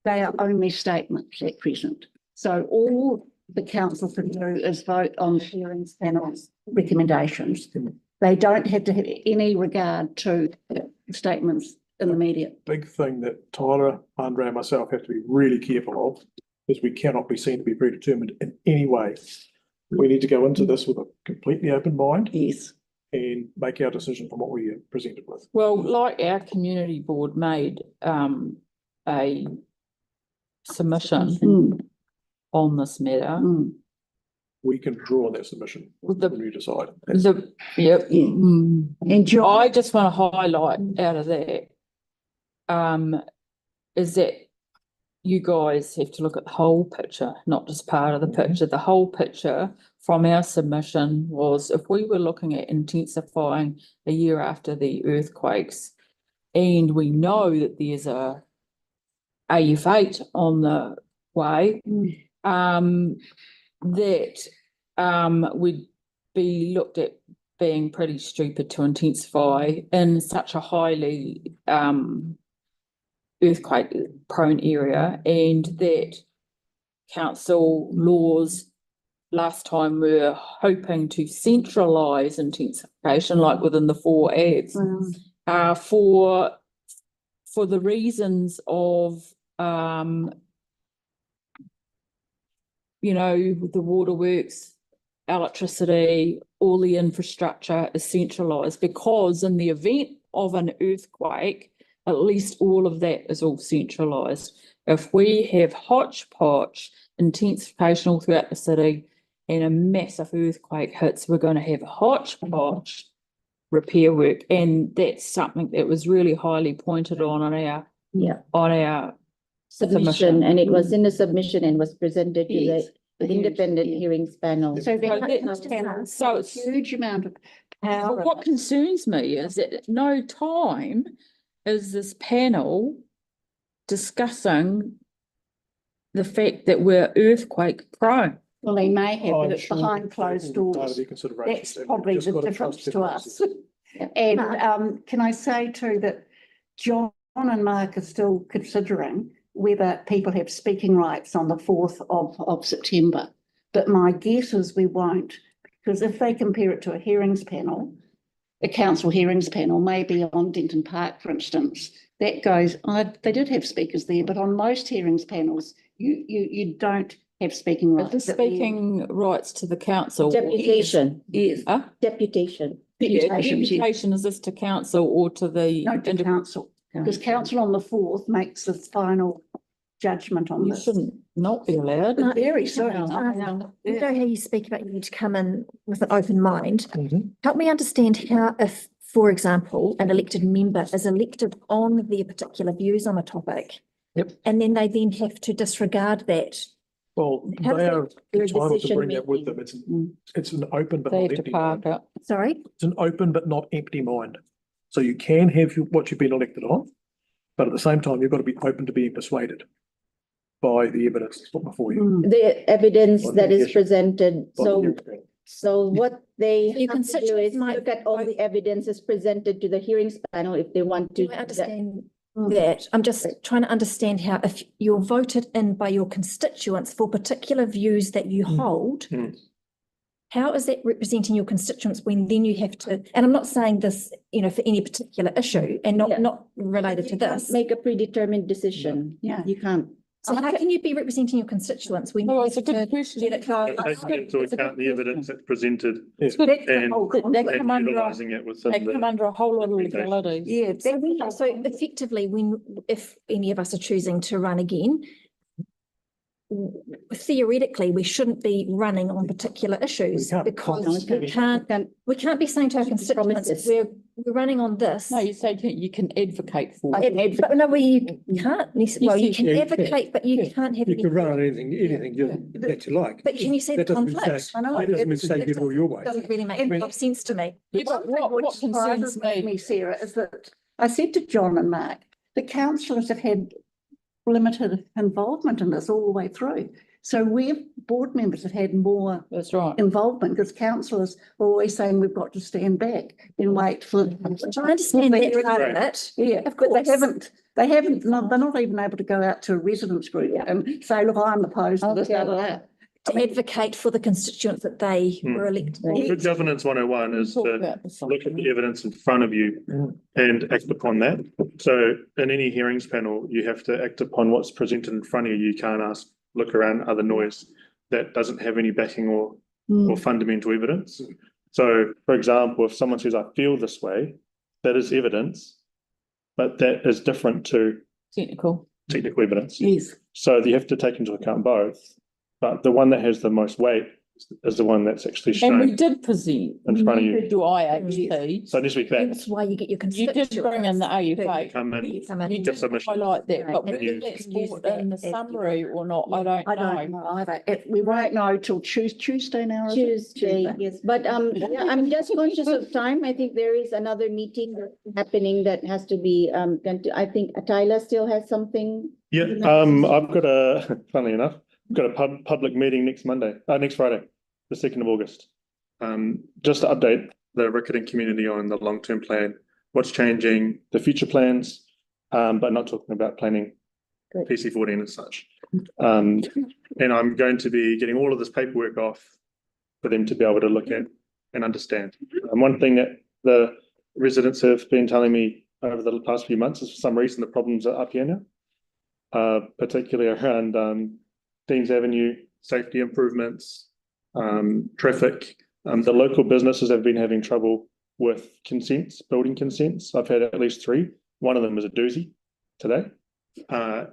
They are only statements at present. So all the council can do is vote on the hearings panel's recommendations. They don't have to have any regard to statements in the media. Big thing that Tyler, Andre and myself have to be really careful of is we cannot be seen to be predetermined in any way. We need to go into this with a completely open mind Yes. and make our decision from what we are presented with. Well, like our community board made a submission Mm, on this matter. mm, We can draw on that submission The- when you decide. Yep. yeah. And John, I just want to highlight out of that, is that you guys have to look at the whole picture, not just part of the picture. The whole picture from our submission was if we were looking at intensifying a year after the earthquakes, and we know that there's a AF8 on the way, that would be looked at being pretty stupid to intensify in such a highly earthquake prone area, and that council laws last time were hoping to centralise intensification like within the 4 ads for the reasons of the waterworks, electricity, all the infrastructure is centralised, because in the event of an earthquake, at least all of that is all centralised. If we have hodgepodge intensification all throughout the city and a massive earthquake hits, we're going to have hodgepodge repair work, and that's something that was really highly pointed on our Submission, and it was in the submission and was presented to Yes. the independent hearings panel. so So so it's- a huge amount of power. But what concerns me is that at no time is this panel discussing the fact that we're earthquake prone. Well, they may have, but I'm it's sure behind that closed will be part of doors. their considerations, That's and we've probably just the gotta difference trust their to us. process. And can I say too that John and Mark are still considering whether people have speaking rights on the 4th of September. But my guess is we won't, Because if they compare it to a hearings panel, a council hearings panel, maybe on Denton Park, for instance, that goes, they did have speakers there, but on most hearings panels, you don't have speaking But the rights. speaking rights to the council. Deputation, Yes. Huh? deputation. Yeah, Deputation, yes. deputation, is this to council or to the? No, to council, because council on the 4th makes the final judgment on You this. shouldn't not be allowed. No, Very soon. You know how you speak about you need to come in with an open mind. Mhm. Help me understand how, if, for example, an elected member is elected on their particular views on a topic. Yep. And then they then have to disregard that. Well, How they does are Their entitled to bring decision that with making. them. It's an open but They not have to empty park mind. it. Sorry? It's an open but not empty mind. So you can have what you've been elected on, but at the same time, you've got to be open to being persuaded by the evidence that's put before you. The evidence Well, that is yes. presented, By so. the- So what they So your have to do constituents is might look at all the evidence is presented to the hearings panel if they want to. I understand that. I'm just trying to understand how, if you're voted in by your constituents for particular views that you hold, Mm. how is that representing your constituents when then you have to, and I'm not saying this, for any particular issue and Yeah. not related to You can't this. Make a predetermined decision. Yeah. You can't. So how can you be representing your constituents when? Oh, you it's a have to good question. let it go? Taking into It's a account good the evidence question. that's presented That's and, the whole They concept. and come under, utilising it within they come the. under a whole lot of Okay. legalities. Yeah, So effectively, if any of us are choosing to run again, theoretically, we shouldn't be running on particular issues can't because promise we can't be saying to our constituents, Promises. we're running on this. No, you say you can advocate for it. But no, you can't, well, you Yes, can you can. advocate, but you Yeah. can't have. You any- can run on anything that you like. But can you see the That doesn't mean conflict? say- I know. That doesn't mean say get all your way. Doesn't really make a lot of sense to me. Yeah, but what concerns me, Sarah, is that I said to John and Mark, the councillors have had limited involvement in this all the way through. So board members have had more that's right. involvement because councillors are always saying we've got to stand back and wait for. I understand that part of it. Yeah, Of but course. they're not even able to go out to a residence group and say, look, I'm opposed to this, da, da, da. To advocate for the constituents that they were elected. for. Good governance 101 is Talk to about this look at something. the evidence in front of you and act upon that. So in any hearings panel, you have to act upon what's presented in front of you. You can't look around other noise that doesn't have any backing or fundamental evidence. So, for example, if someone says, I feel this way, that is evidence, but that is different to Technical. technical evidence. Yes. So you have to take into account both, but the one that has the most weight is the one that's actually And we shown did present. in front of you. did your IHP. So this week back, That's why you get your You constituents. did bring in the AUK. come in, You come in. You Give did submission. highlight that, but Right, whether and that's you use brought that in the as your- summary or not, I don't I don't know. know either. We won't know till Tuesday now, is it? Tuesday, yes, but yeah, I'm just conscious of time. I think there is another meeting happening that has to be I think Tyler still has something. yeah, I've got funnily enough, I've got a public meeting next Friday, the 2nd of August. Just to update the Riccarton community on the long-term plan, what's changing, the future plans, but not talking about planning Good. PC14 and such. And I'm going to be getting all of this paperwork off for them to be able to look at and understand. And one thing that the residents have been telling me over the past few months is for some reason the problems are up here now, particularly around Deans Avenue, safety improvements, traffic. The local businesses have been having trouble with consents, building consents. I've had at least 3. One of them is a doozy today.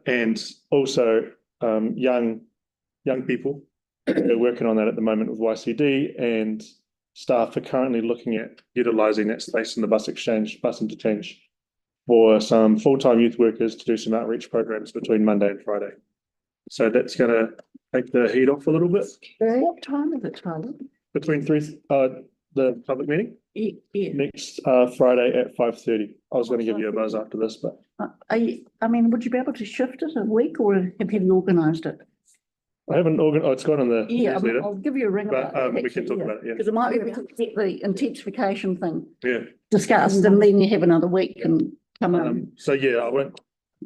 And also young people. They're working on that at the moment with YCD, and staff are currently looking at utilising that space in the bus interchange for some full-time youth workers to do some outreach programs between Monday and Friday. So that's going to take the heat off a little bit. What time is it, Tyler? Between the public meeting Yeah. next Friday at 5:30. I was going to give you a buzz after this, but Would you be able to shift it a week or have you organised it? I haven't organized. Oh, it's gone on the Yeah, newsletter, I'll give you a ring but about that. we can talk about it. Because it might be to get the intensification thing Yeah. discussed and then you have another week and come in. So yeah,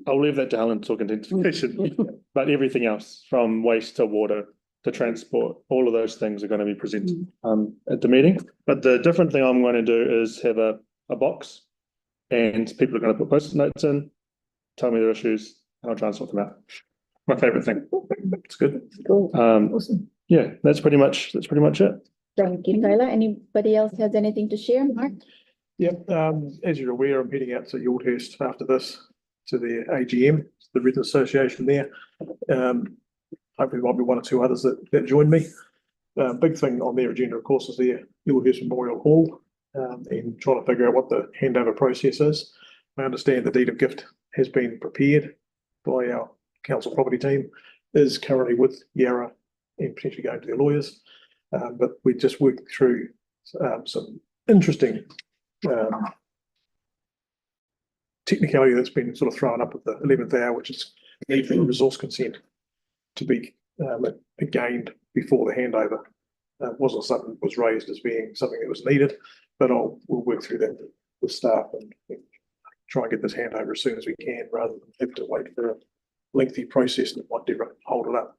I'll leave that to Helen to talk intensification, but everything else from waste to water the transport, all of those things are going to be presented at the meeting. But the different thing I'm going to do is have a box, and people are going to put post-it notes in, tell me their issues, and I'll try and sort them out. My favourite thing. It's good. Cool. Awesome. Yeah, that's pretty much it. Thank you, Tyler. Anybody else has anything to share, Mark? Yep, as you're aware, I'm heading out to Yaldhurst after this to the AGM, the Residents Association there. Hopefully there might be one or two others that join me. Big thing on their agenda, of course, is the Yaldhurst Memorial Hall, and trying to figure out what the handover process is. I understand the deed of gift has been prepared by our council property team, is currently with Yarra and potentially going to their lawyers. But we just worked through some interesting technicality that's been sort of thrown up at the 11th hour, which is the need for a resource consent to be gained before the handover. Wasn't something that was raised as being something that was needed, but we'll work through that with staff and try and get this handover as soon as we can, rather than have to wait for a lengthy process that might never hold it up.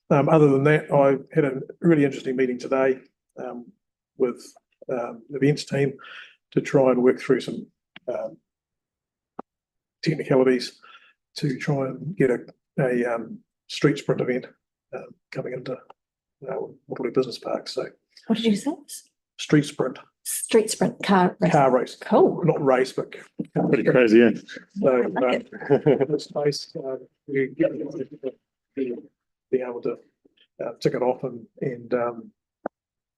Other than that, I had a really interesting meeting today with the events team to try and work through some technicalities to try and get a street sprint event coming into Waterloo Business Park. So, What did you say? street sprint, Street sprint car race. car race, Cool. not race, but Pretty crazy, yeah. so I like this space, we be able to tick it off and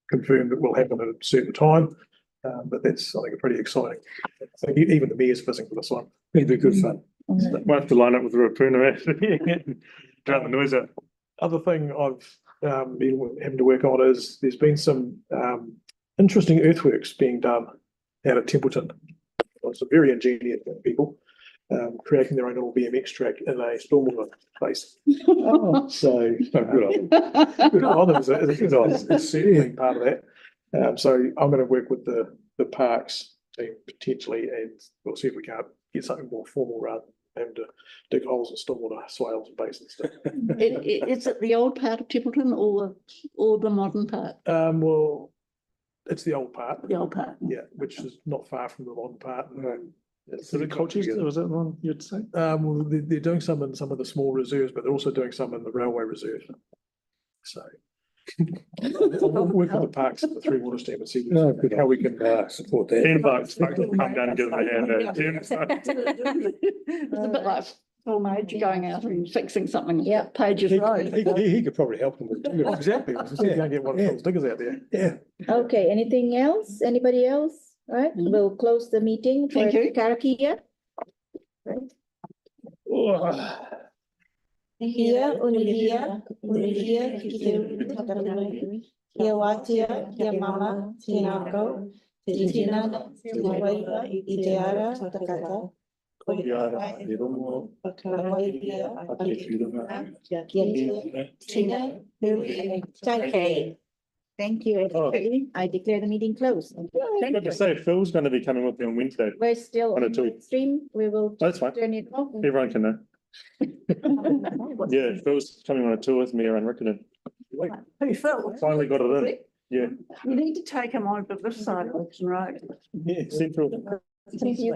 confirm that will happen at a certain time. But that's, I think, a pretty exciting. So even the mayor's fizzing for this one. It'll be good fun. We'll have to line up with Waipuna actually. Drown the noise out. Other thing I've been having to work on is there's been some interesting earthworks being done out at Templeton. Some very ingenious people creating their own little BMX track in a stormwater place. So good on them. It's certainly part of that. So I'm going to work with the parks team potentially, and we'll see if we can't get something more formal rather than having to dig holes and stormwater swales and basins. Is it the old part of Templeton or the modern part? Well, it's the old part. The old part. Yeah, which is not far from the modern part. Is it Colchester? Was that the one you'd say? Well, they're doing some in some of the small reserves, but they're also doing some in the railway reserve. So I'll work with the parks at the Three Waters team and see how we can support that. $10 come down and give them a hand. It's a bit like Phil Major going out and fixing something. Yeah. Pages Road. He could probably help them with it. Exactly. You can't get one of those diggers out there. Yeah. Okay, anything else? Anybody else? All right, we'll close the meeting for Thank you. Karakia. Here, Olivia, Kia Watia, Kia Mama, Tinako, Tina, Tiwaiwa, Iteara, Takata. Okay. Thank you, everybody. I declare the meeting closed. I've got to say, Phil's going to be coming with me on Wednesday. We're still On a on tour. the stream. We will That's fine. turn it off. Everyone can know. Yeah, Phil's coming on a tour with me around Riccarton. Who, Phil? Finally got it in. Yeah. You need to take him over this side of Wilson Road. Yeah, central. Thank you.